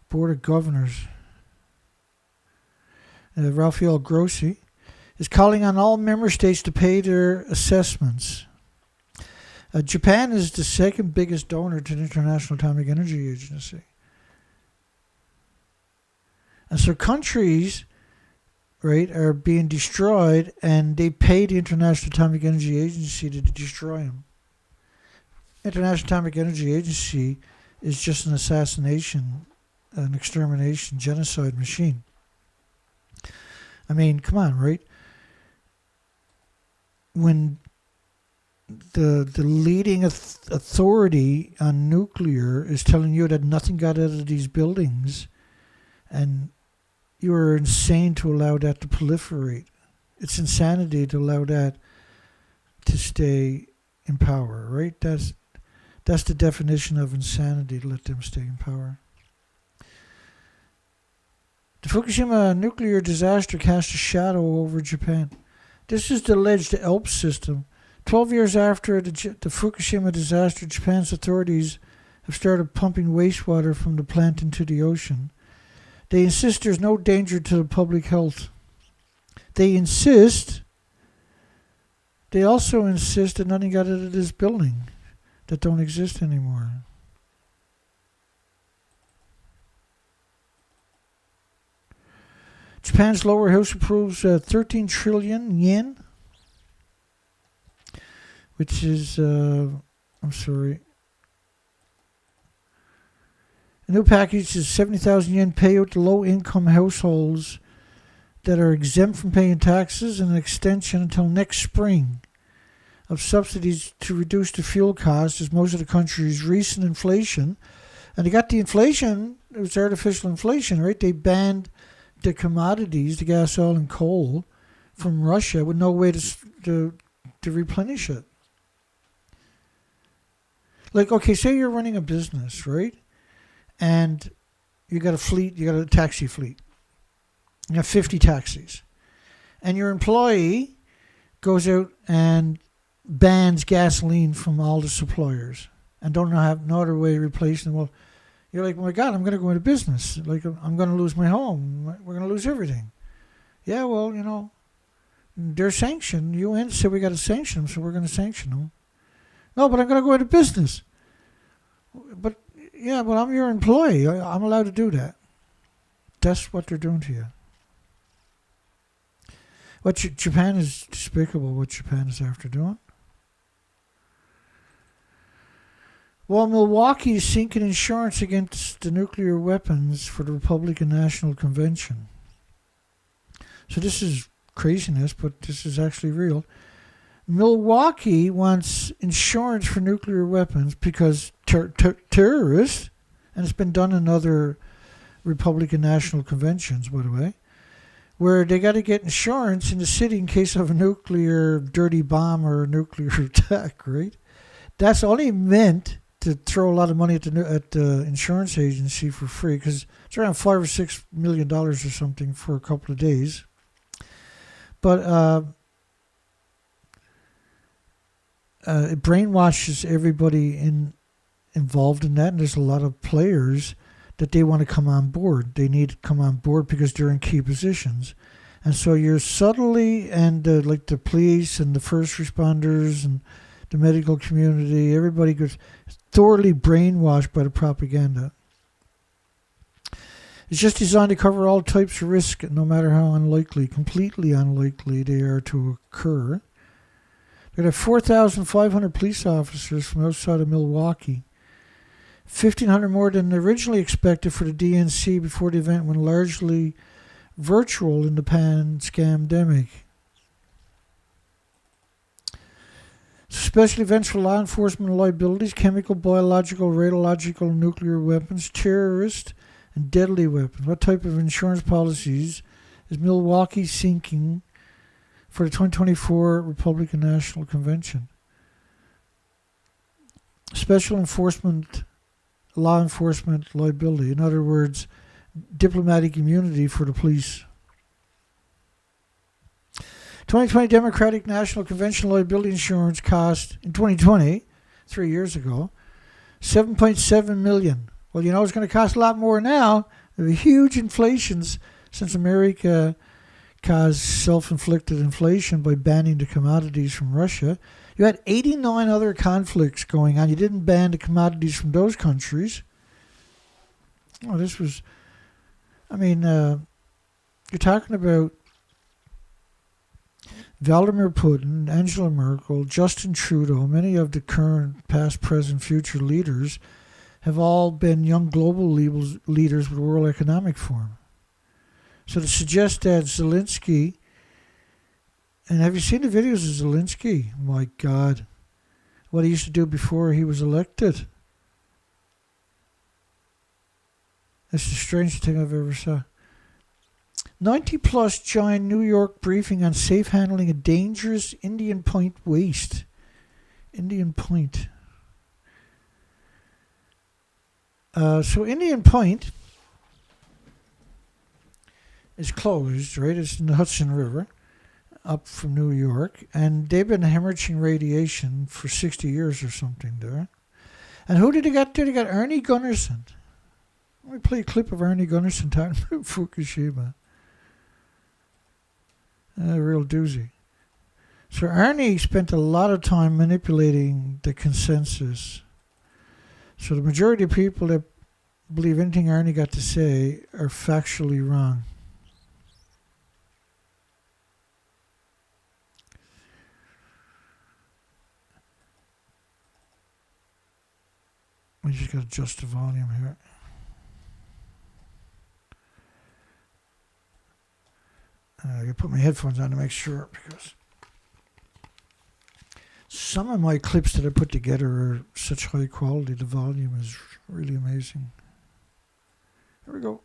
Board of Governors. Rafael Grossi is calling on all member states to pay their assessments. Japan is the second biggest donor to the International Atomic Energy Agency. And so countries, right, are being destroyed, and they pay the International Atomic Energy Agency to destroy them. International Atomic Energy Agency is just an assassination, an extermination, genocide machine. I mean, come on, right? When the leading authority on nuclear is telling you that nothing got out of these buildings, and you are insane to allow that to proliferate. It's insanity to allow that to stay in power, right? That's the definition of insanity, to let them stay in power. The Fukushima nuclear disaster cast a shadow over Japan. This is the alleged ALPS system. 12 years after the Fukushima disaster, Japan's authorities have started pumping wastewater from the plant into the ocean. They insist there's no danger to the public health. They also insist that nothing got out of this building that don't exist anymore. Japan's lower house approves 13 trillion yen, which is, a new package is 70,000 yen payout to low-income households that are exempt from paying taxes, and an extension until next spring of subsidies to reduce the fuel cost as most of the country's recent inflation. And they got the inflation, it was artificial inflation, right? They banned the commodities, the gas, oil, and coal from Russia with no way to replenish it. Like, okay, say you're running a business, right? And you got a fleet, you got a taxi fleet. You have 50 taxis. And your employee goes out and bans gasoline from all the suppliers and don't have no other way to replace them. Well, you're like, oh my God, I'm going to go into business. Like, I'm going to lose my home. We're going to lose everything. Yeah, well, you know, they're sanctioned. UN said we got to sanction them, so we're going to sanction them. No, but I'm going to go into business. But, yeah, but I'm your employee. I'm allowed to do that. That's what they're doing to you. Japan is despicable, what Japan is after doing. While Milwaukee is seeking insurance against the nuclear weapons for the Republican National Convention. So this is craziness, but this is actually real. Milwaukee wants insurance for nuclear weapons because terrorists, and it's been done in other Republican National Conventions, by the way, where they got to get insurance in the city in case of a nuclear dirty bomb or a nuclear attack, right? That's only meant to throw a lot of money at the insurance agency for free, because it's around $5 or $6 million or something for a couple of days. But it brainwashes everybody involved in that, and there's a lot of players that they want to come on board. They need to come on board because they're in key positions. And so you're subtly, and like the police and the first responders and the medical community, everybody gets thoroughly brainwashed by the propaganda. It's just designed to cover all types of risk, no matter how unlikely, completely unlikely they are to occur. There are 4,500 police officers from outside of Milwaukee. 1,500 more than originally expected for the DNC before the event went largely virtual in the pan-scamdemic. Special events for law enforcement liabilities, chemical, biological, radiological, nuclear weapons, terrorist, and deadly weapons. What type of insurance policies is Milwaukee seeking for the 2024 Republican National Convention? Special enforcement, law enforcement liability. In other words, diplomatic immunity for the police. 2020 Democratic National Convention liability insurance cost in 2020, 3 years ago, $7.7 million. Well, you know it's going to cost a lot more now. There are huge inflations since America caused self-inflicted inflation by banning the commodities from Russia. You had 89 other conflicts going on. You didn't ban the commodities from those countries. Oh, this was, you're talking about Vladimir Putin, Angela Merkel, Justin Trudeau, many of the current, past, present, future leaders have all been young global leaders with the World Economic Forum. So to suggest that Zelensky, and have you seen the videos of Zelensky? My God, what he used to do before he was elected. That's the strangest thing I've ever saw. 90-plus giant New York briefing on safe handling of dangerous Indian Point waste. Indian Point. So Indian Point is closed, right? It's in the Hudson River, up from New York, and they've been hemorrhaging radiation for 60 years or something there. And who did they got there? They got Ernie Gunderson. Let me play a clip of Ernie Gunderson talking about Fukushima. real doozy. So Ernie spent a lot of time manipulating the consensus. So the majority of people that believe anything Ernie got to say are factually wrong. We just got to adjust the volume here. I gotta put my headphones on to make sure, because some of my clips that I put together are such high quality. The volume is really amazing. Here we go.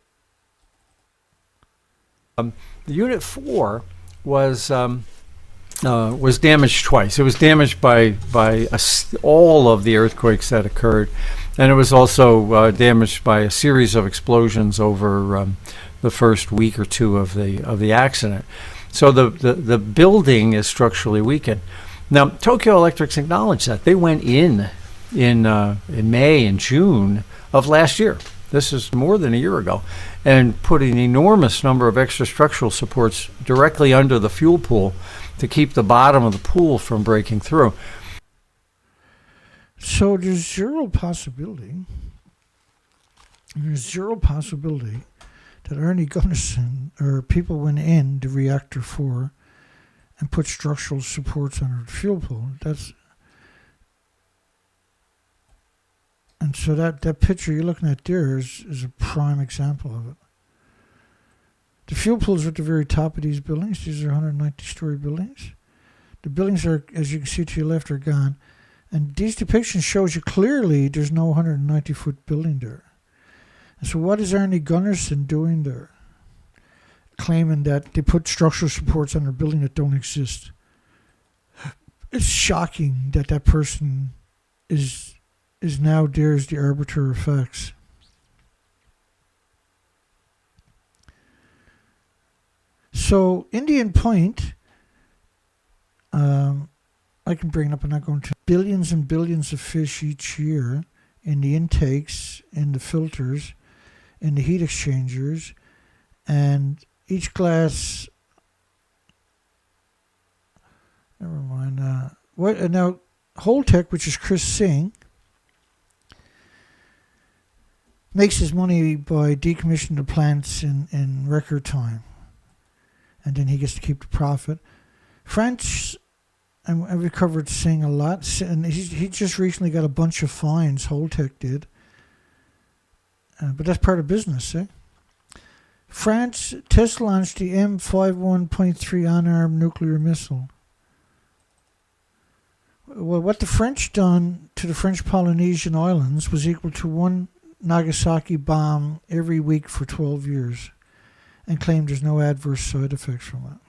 The Unit 4 was damaged twice. It was damaged by all of the earthquakes that occurred, and it was also damaged by a series of explosions over the first week or two of the accident. So the building is structurally weakened. Now, Tokyo Electric's acknowledged that. They went in May and June of last year. This is more than a year ago, and put an enormous number of extra structural supports directly under the fuel pool to keep the bottom of the pool from breaking through. So there's zero possibility that Ernie Gunderson or people went in the reactor 4 and put structural supports under the fuel pool. And so that picture you're looking at there is a prime example of it. The fuel pools are at the very top of these buildings. These are 190-story buildings. The buildings are, as you can see to your left, are gone. And these depictions shows you clearly there's no 190-foot building there. And so what is Ernie Gunderson doing there? Claiming that they put structural supports on a building that don't exist. It's shocking that that person is now there as the arbiter of facts. So Indian Point, I can bring it up, I'm not going to. Billions and billions of fish each year in the intakes, in the filters, in the heat exchangers, and each glass. Never mind. Now, Holtec, which is Chris Singh, makes his money by decommissioning the plants in record time. And then he gets to keep the profit. French, and we covered Singh a lot, and he just recently got a bunch of fines, Holtec did. But that's part of business, eh? France test launched the M51.3 unarmed nuclear missile. Well, what the French done to the French Polynesian islands was equal to one Nagasaki bomb every week for 12 years, and claimed there's no adverse side effects from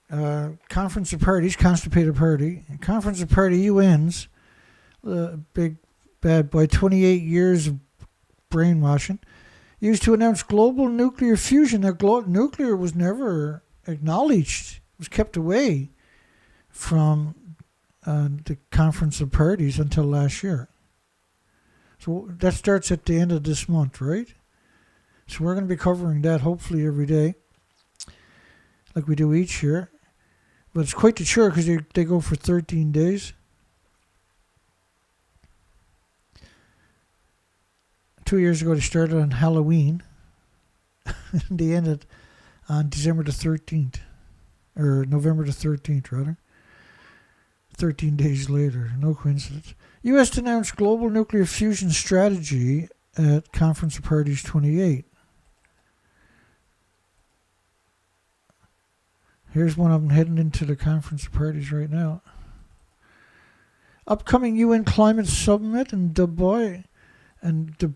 it. Conference of Parties, Constipated Party. Conference of Party UN's big bad boy, 28 years of brainwashing, used to announce global nuclear fusion. Now, nuclear was never acknowledged. It was kept away from the Conference of Parties until last year. So that starts at the end of this month, right? So we're going to be covering that hopefully every day, like we do each year. But it's quite the chore because they go for 13 days. 2 years ago they started on Halloween. And they ended on December the 13th. Or November the 13th, rather. 13 days later. No coincidence. U.S. announced global nuclear fusion strategy at Conference of Parties 28. Here's one of them heading into the Conference of Parties right now. Upcoming UN Climate Summit in Dubai. And the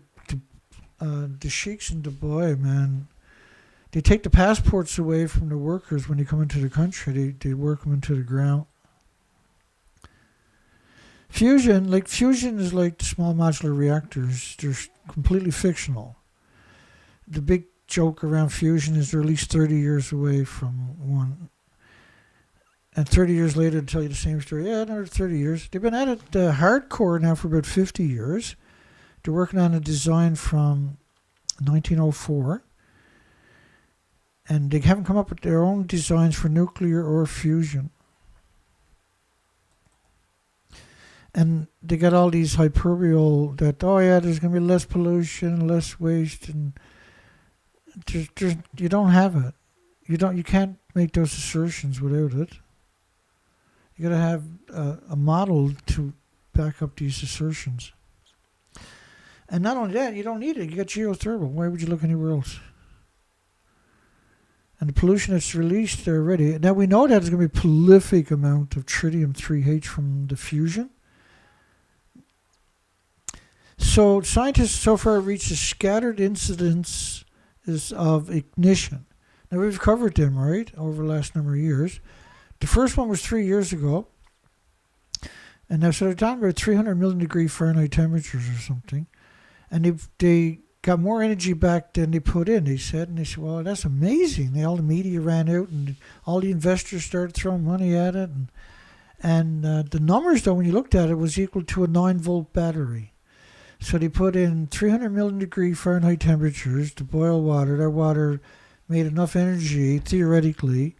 sheiks in Dubai, man, they take the passports away from the workers when they come into the country. They work them into the ground. Fusion is like the small modular reactors. They're completely fictional. The big joke around fusion is they're at least 30 years away from one. And 30 years later, they'll tell you the same story. Yeah, another 30 years. They've been at it hardcore now for about 50 years. They're working on a design from 1904. And they haven't come up with their own designs for nuclear or fusion. And they got all these hyperbole that, oh yeah, there's going to be less pollution, less waste, and you don't have it. You can't make those assertions without it. You got to have a model to back up these assertions. And not only that, you don't need it. You got geothermal. Why would you look anywhere else? And the pollution that's released there already. Now we know that there's going to be a prolific amount of tritium-3H from the fusion. So scientists so far reached a scattered incidence of ignition. Now we've covered them, right, over the last number of years. The first one was 3 years ago. And now so they're down about 300 million degree Fahrenheit temperatures or something. And they got more energy back than they put in, they said. And they said, well, that's amazing. All the media ran out and all the investors started throwing money at it. And the numbers, though, when you looked at it, was equal to a 9-volt battery. So they put in 300 million degree Fahrenheit temperatures to boil water. That water made enough energy, theoretically,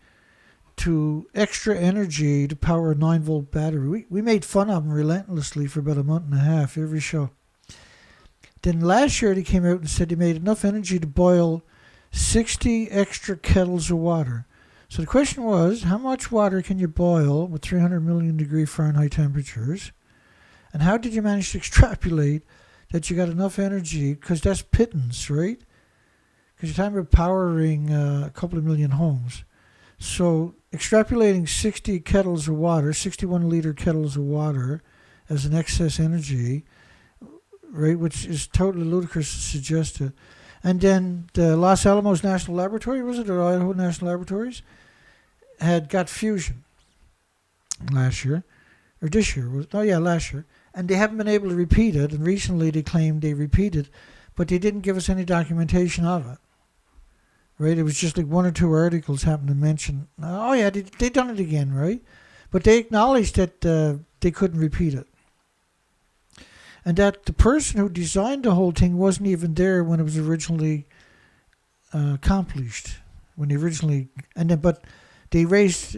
to extra energy to power a 9-volt battery. We made fun of them relentlessly for about a month and a half, every show. Then last year they came out and said they made enough energy to boil 60 extra kettles of water. So the question was, how much water can you boil with 300 million degree Fahrenheit temperatures? And how did you manage to extrapolate that you got enough energy? Because that's pittance, right? Because you're talking about powering a couple of million homes. So extrapolating 60 kettles of water, 61 liter kettles of water as an excess energy, right, which is totally ludicrous to suggest it. And then the Los Alamos National Laboratory, was it, or Idaho National Laboratories, had got fusion last year, or this year, last year. And they haven't been able to repeat it, and recently they claimed they repeated, but they didn't give us any documentation of it. Right? It was just like one or two articles happened to mention, oh yeah, they done it again, right? But they acknowledged that they couldn't repeat it. And that the person who designed the whole thing wasn't even there when it was originally accomplished. But they raised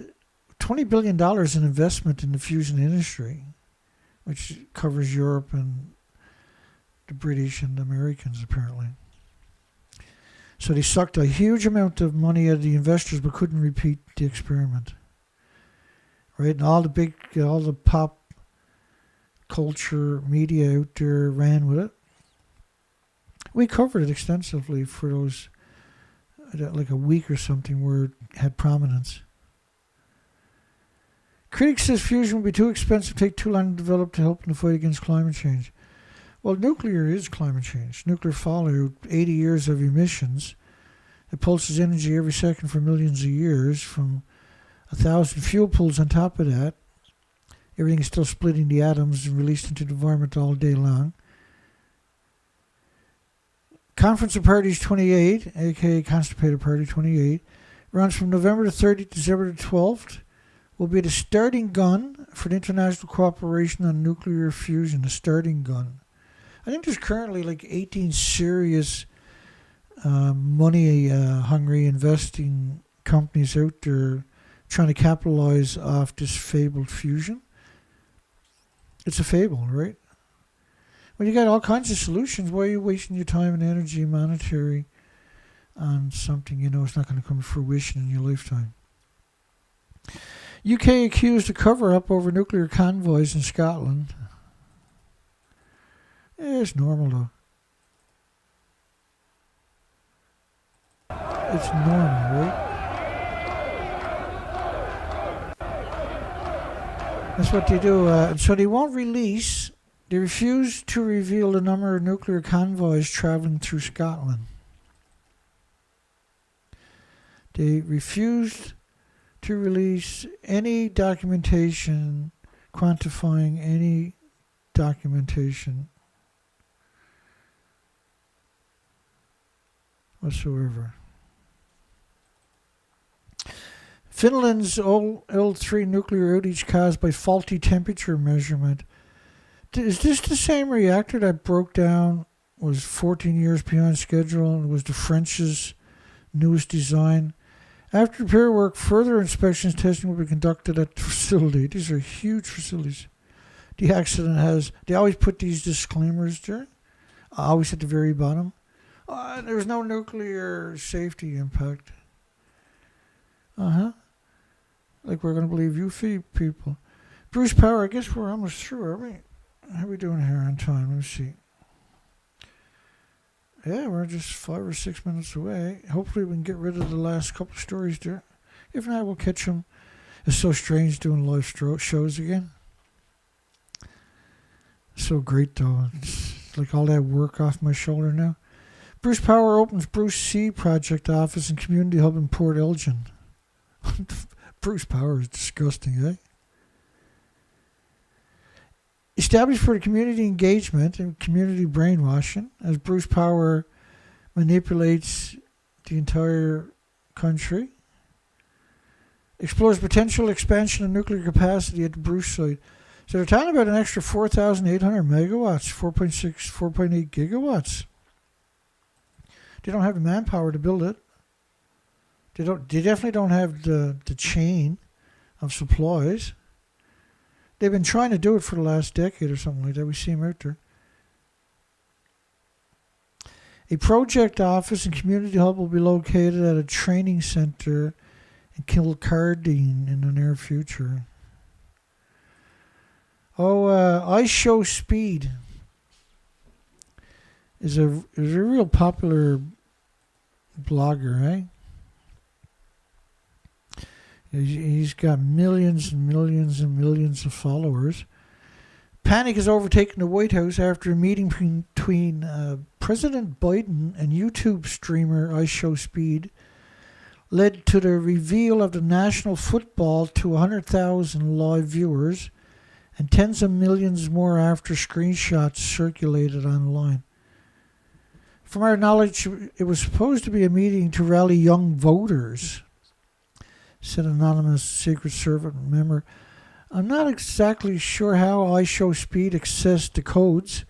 $20 billion in investment in the fusion industry, which covers Europe and the British and the Americans, apparently. So they sucked a huge amount of money out of the investors but couldn't repeat the experiment. Right? And all the pop culture media out there ran with it. We covered it extensively for those, like a week or something, where it had prominence. Critics says fusion would be too expensive, take too long to develop to help in the fight against climate change. Well, nuclear is climate change. Nuclear fallout, 80 years of emissions. It pulses energy every second for millions of years from 1,000 fuel pools on top of that. Everything is still splitting the atoms and released into the environment all day long. Conference of Parties 28, aka Constipated Party 28, runs from November the 30th to December the 12th. Will be the starting gun for the international cooperation on nuclear fusion, the starting gun. I think there's currently like 18 serious money-hungry investing companies out there trying to capitalize off this fabled fusion. It's a fable, right? When you got all kinds of solutions, why are you wasting your time and energy and monetary on something you know it's not going to come to fruition in your lifetime? UK accused of cover-up over nuclear convoys in Scotland. It's normal, though. It's normal, right? That's what they do. So they won't release, they refuse to reveal the number of nuclear convoys traveling through Scotland. They refused to release any documentation quantifying any documentation whatsoever. Finland's L3 nuclear outage caused by faulty temperature measurement. Is this the same reactor that broke down, was 14 years behind schedule, and was the French's newest design? After repair work, further inspections testing will be conducted at the facility. These are huge facilities. The accident has, they always put these disclaimers there, always at the very bottom. There's no nuclear safety impact. Like we're going to believe you people. Bruce Power, I guess we're almost through, are we? How are we doing here on time? Let me see. Yeah, we're just 5 or 6 minutes away. Hopefully we can get rid of the last couple of stories there. If not, we'll catch them. It's so strange doing live shows again. So great, though. It's like all that work off my shoulder now. Bruce Power opens Bruce C project office and community hub in Port Elgin. Bruce Power is disgusting, eh? Established for community engagement and community brainwashing, as Bruce Power manipulates the entire country. Explores potential expansion of nuclear capacity at the Bruce site. So they're talking about an extra 4,800 megawatts, 4.8 gigawatts. They don't have the manpower to build it. They definitely don't have the chain of supplies. They've been trying to do it for the last decade or something like that. We see them out there. A project office and community hub will be located at a training center in Kilcardine in the near future. I Show Speed is a real popular blogger, eh? He's got millions and millions and millions of followers. Panic has overtaken the White House after a meeting between President Biden and YouTube streamer I Show Speed led to the reveal of the national football to 100,000 live viewers and tens of millions more after screenshots circulated online. From our knowledge, it was supposed to be a meeting to rally young voters, said anonymous Secret Service member. I'm not exactly sure how I Show Speed accessed the codes.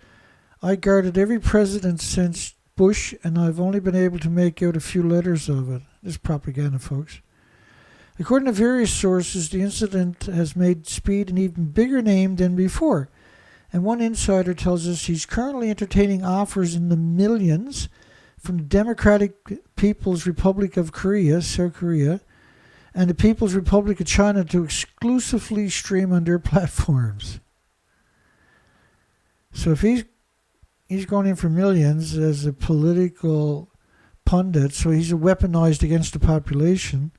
I guarded every president since Bush, and I've only been able to make out a few letters of it. This is propaganda, folks. According to various sources, the incident has made Speed an even bigger name than before. And one insider tells us he's currently entertaining offers in the millions from the Democratic People's Republic of Korea, South Korea, and the People's Republic of China to exclusively stream on their platforms. So if he's going in for millions as a political pundit, so he's weaponized against the population,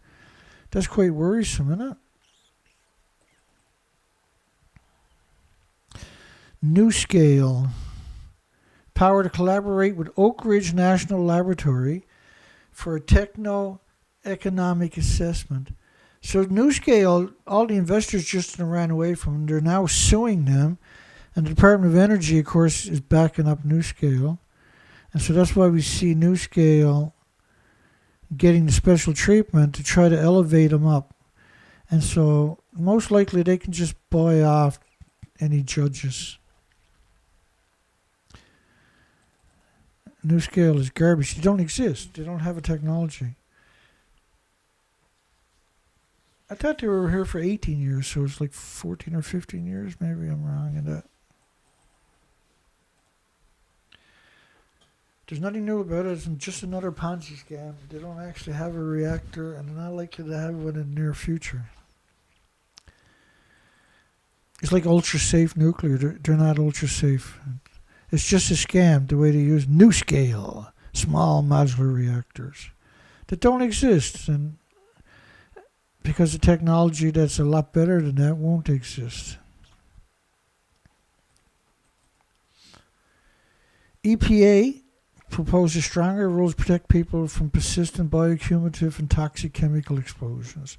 that's quite worrisome, isn't it? NuScale, power to collaborate with Oak Ridge National Laboratory for a techno-economic assessment. So NewScale, all the investors just ran away from them. They're now suing them. And the Department of Energy, of course, is backing up NewScale. And so that's why we see NewScale getting the special treatment to try to elevate them up. And so most likely they can just buy off any judges. NewScale is garbage. They don't exist. They don't have a technology. I thought they were here for 18 years, so it's like 14 or 15 years. Maybe I'm wrong in that. There's nothing new about it. It's just another Ponzi scam. They don't actually have a reactor, and they're not likely to have one in the near future. It's like ultra-safe nuclear. They're not ultra-safe. It's just a scam, the way they use NewScale, small modular reactors, that don't exist. And because the technology that's a lot better than that won't exist. EPA proposes stronger rules to protect people from persistent bioaccumulative and toxic chemical explosions.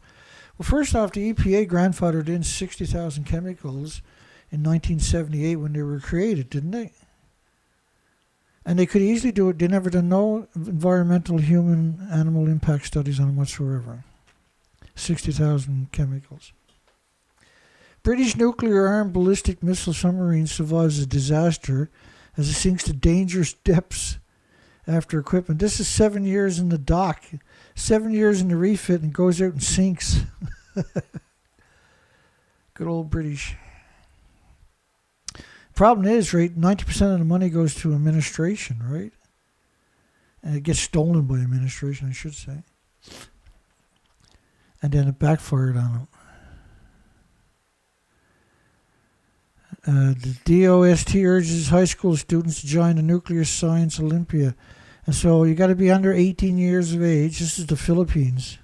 Well, first off, the EPA grandfathered in 60,000 chemicals in 1978 when they were created, didn't they? And they could easily do it. They never done no environmental, human, animal impact studies on them whatsoever. 60,000 chemicals. British nuclear-armed ballistic missile submarine survives a disaster as it sinks to dangerous depths after equipment. This is 7 years in the dock, 7 years in the refit, and goes out and sinks. Good old British. Problem is, right, 90% of the money goes to administration, right? And it gets stolen by administration, I should say. And then it backfired on them. The DOST urges high school students to join the Nuclear Science Olympia. And so you got to be under 18 years of age. This is the Philippines.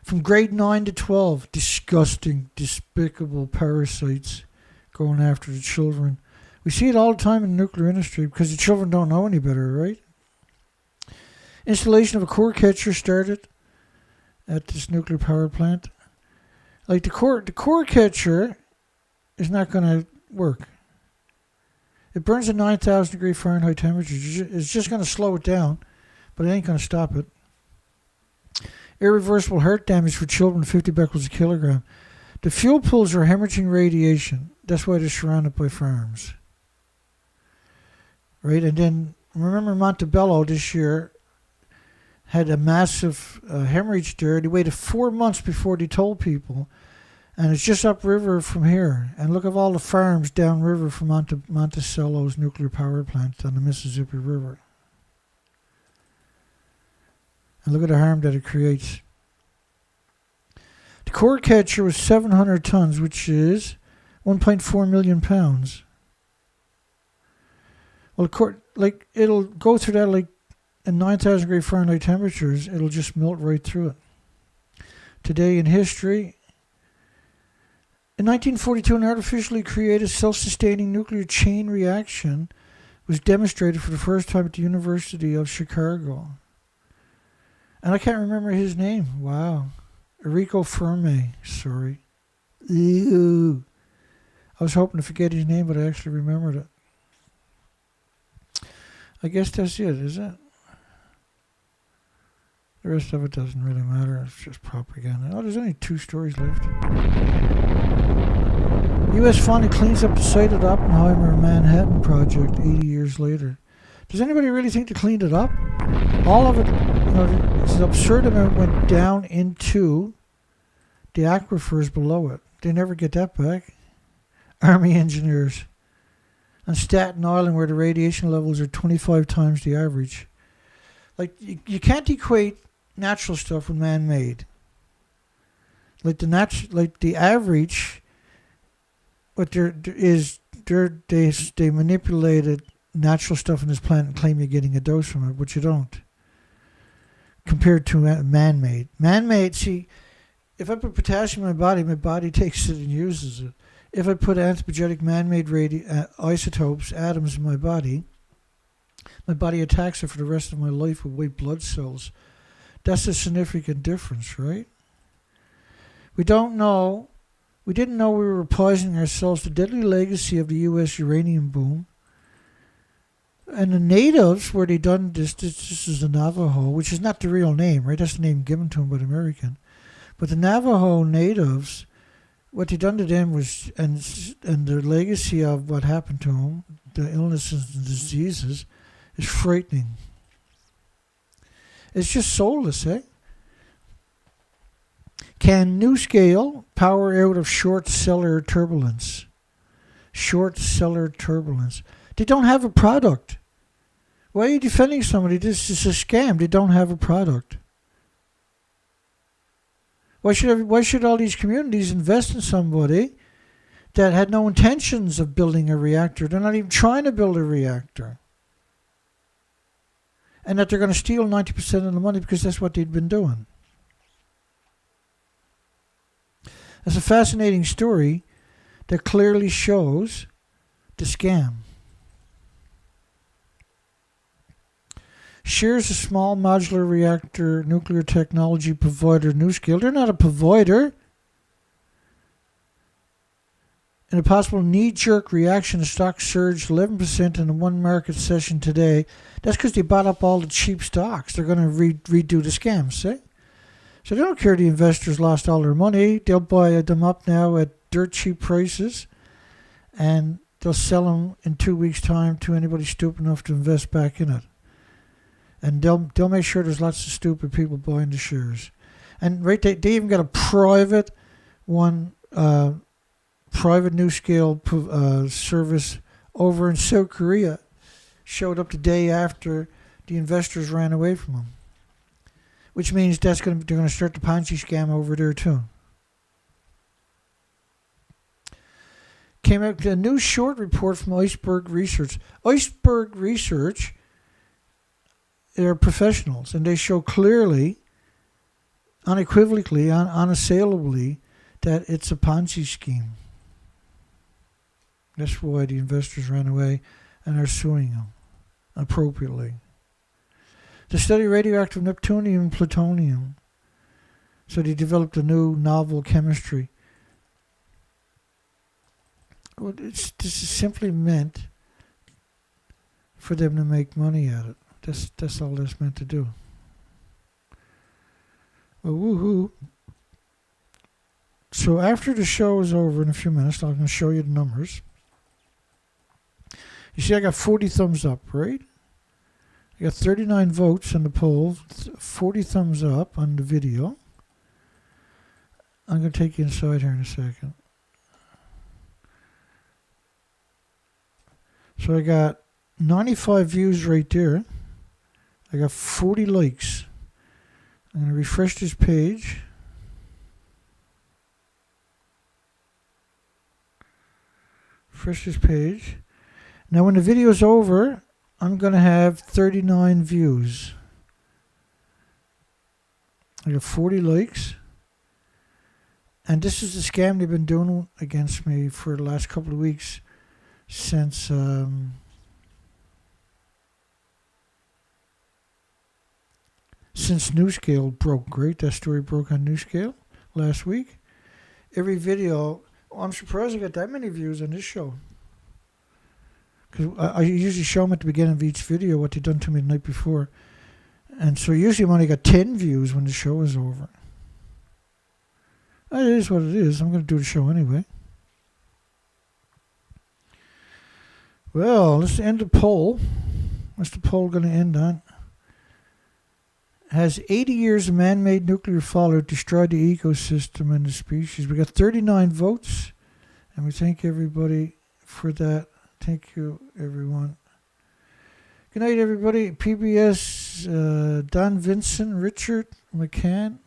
From grade 9 to 12, disgusting, despicable parasites going after the children. We see it all the time in the nuclear industry because the children don't know any better, right? Installation of a core catcher started at this nuclear power plant. Like the core catcher is not going to work. It burns at 9,000 degree Fahrenheit temperature. It's just going to slow it down, but it ain't going to stop it. Irreversible heart damage for children, 50 becquerels a kilogram. The fuel pools are hemorrhaging radiation. That's why they're surrounded by farms. Right? And then, remember Montebello this year had a massive hemorrhage there. They waited 4 months before they told people. And it's just upriver from here. And look at all the farms downriver from Monticello's nuclear power plant on the Mississippi River. And look at the harm that it creates. The core catcher was 700 tons, which is 1.4 million pounds. Well, it'll go through that like at 9,000 degree Fahrenheit temperatures. It'll just melt right through it. Today in history, in 1942, an artificially created self-sustaining nuclear chain reaction was demonstrated for the first time at the University of Chicago. And I can't remember his name. Wow. Enrico Fermi. Sorry. Ew. I was hoping to forget his name, but I actually remembered it. I guess that's it, is it? The rest of it doesn't really matter. It's just propaganda. Oh, there's only 2 stories left. U.S. finally cleans up the site of the Oppenheimer Manhattan Project 80 years later. Does anybody really think they cleaned it up? All of it, it's an absurd amount went down into the aquifers below it. They never get that back. Army engineers. On Staten Island, where the radiation levels are 25 times the average. Like, you can't equate natural stuff with man-made. Like the average, what they manipulated natural stuff in this plant and claim you're getting a dose from it, but you don't. Compared to man-made. Man-made, see, if I put potassium in my body takes it and uses it. If I put anthropogenic man-made isotopes, atoms in my body attacks it for the rest of my life with white blood cells. That's a significant difference, right? We didn't know we were poisoning ourselves, the deadly legacy of the U.S. uranium boom. And the natives, where they done this is the Navajo, which is not the real name, right? That's the name given to them by the American. But the Navajo natives, what they done to them was, and the legacy of what happened to them, the illnesses and diseases, is frightening. It's just soulless, eh? Can NuScale power out of short cellular turbulence? Short cellular turbulence. They don't have a product. Why are you defending somebody? This is a scam. They don't have a product. Why should all these communities invest in somebody that had no intentions of building a reactor? They're not even trying to build a reactor. And that they're going to steal 90% of the money because that's what they'd been doing. That's a fascinating story that clearly shows the scam. Shares a small modular reactor nuclear technology provider, NuScale. They're not a provider. In a possible knee-jerk reaction, the stock surged 11% in one market session today. That's because they bought up all the cheap stocks. They're going to redo the scams, see? So they don't care the investors lost all their money. They'll buy them up now at dirt cheap prices, and they'll sell them in 2 weeks' time to anybody stupid enough to invest back in it. And they'll make sure there's lots of stupid people buying the shares. And right, they even got a private one, private NuScale service over in South Korea. Showed up the day after the investors ran away from them, which means they're going to start the Ponzi scam over there too. Came out a new short report from Iceberg Research. Iceberg Research, they're professionals, and they show clearly, unequivocally, unassailably, that it's a Ponzi scheme. That's why the investors ran away and are suing them appropriately. To study radioactive neptunium and plutonium. So they developed a new novel chemistry. Well, this is simply meant for them to make money at it. That's all that's meant to do. Well, woohoo. So after the show is over in a few minutes, I'm going to show you the numbers. You see I got 40 thumbs up, right? I got 39 votes on the poll, 40 thumbs up on the video. I'm going to take you inside here in a second. So I got 95 views right there. I got 40 likes. I'm going to refresh this page. Refresh this page. Now when the video is over, I'm going to have 39 views. I got 40 likes. And this is the scam they've been doing against me for the last couple of weeks since NuScale broke. Right? That story broke on NuScale last week. Every video, I'm surprised I got that many views on this show. Because I usually show them at the beginning of each video what they've done to me the night before. And so usually I've only got 10 views when the show is over. It is what it is. I'm going to do the show anyway. Well, let's end the poll. What's the poll going to end on? Has 80 years of man-made nuclear fallout destroyed the ecosystem and the species? We got 39 votes. And we thank everybody for that. Thank you, everyone. Good night, everybody. PBS, Don Vincent, Richard McCann.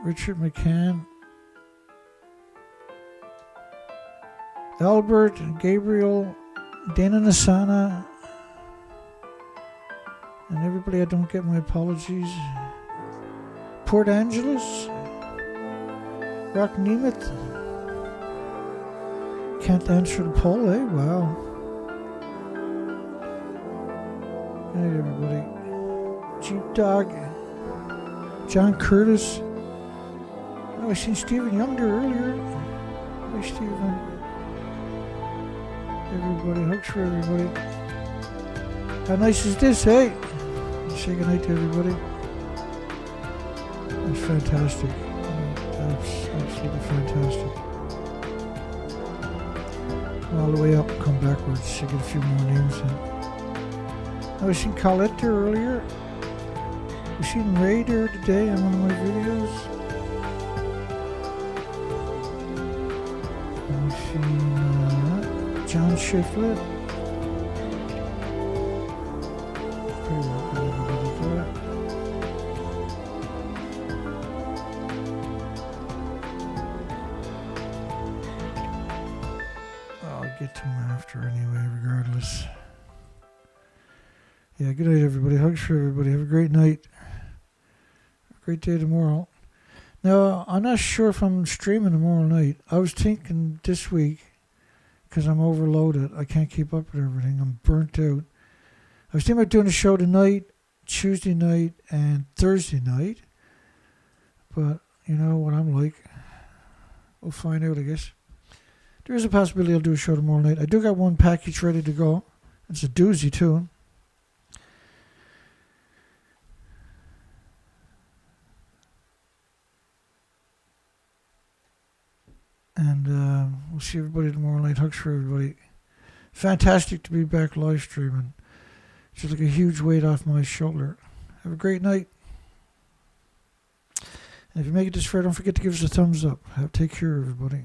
Richard McCann. Albert, Gabriel, Dana Nasana, and everybody, I don't get my apologies. Port Angeles, Rock Nemeth. Can't answer the poll, eh? Wow. Good night, everybody. Jeep Dog, John Curtis. Oh, I seen Stephen Young there earlier. Hi, Stephen. Everybody, hugs for everybody. How nice is this, eh? Say goodnight to everybody. That's fantastic. That's absolutely fantastic. All the way up and come backwards to get a few more names in. I was seeing Colette there earlier. We seen Ray there today on one of my videos. And we seen John Shiflett. Pretty well, everybody there. I'll get to him after anyway, regardless. Yeah, good night, everybody. Hugs for everybody. Have a great night. Have a great day tomorrow. Now, I'm not sure if I'm streaming tomorrow night. I was thinking this week, because I'm overloaded. I can't keep up with everything. I'm burnt out. I was thinking about doing a show tonight, Tuesday night, and Thursday night. But, you know what I'm like. We'll find out, I guess. There is a possibility I'll do a show tomorrow night. I do got one package ready to go. It's a doozy, too. And we'll see everybody tomorrow night. Hugs for everybody. Fantastic to be back live streaming. It's just like a huge weight off my shoulder. Have a great night. And if you make it this far, don't forget to give us a thumbs up. Take care, everybody.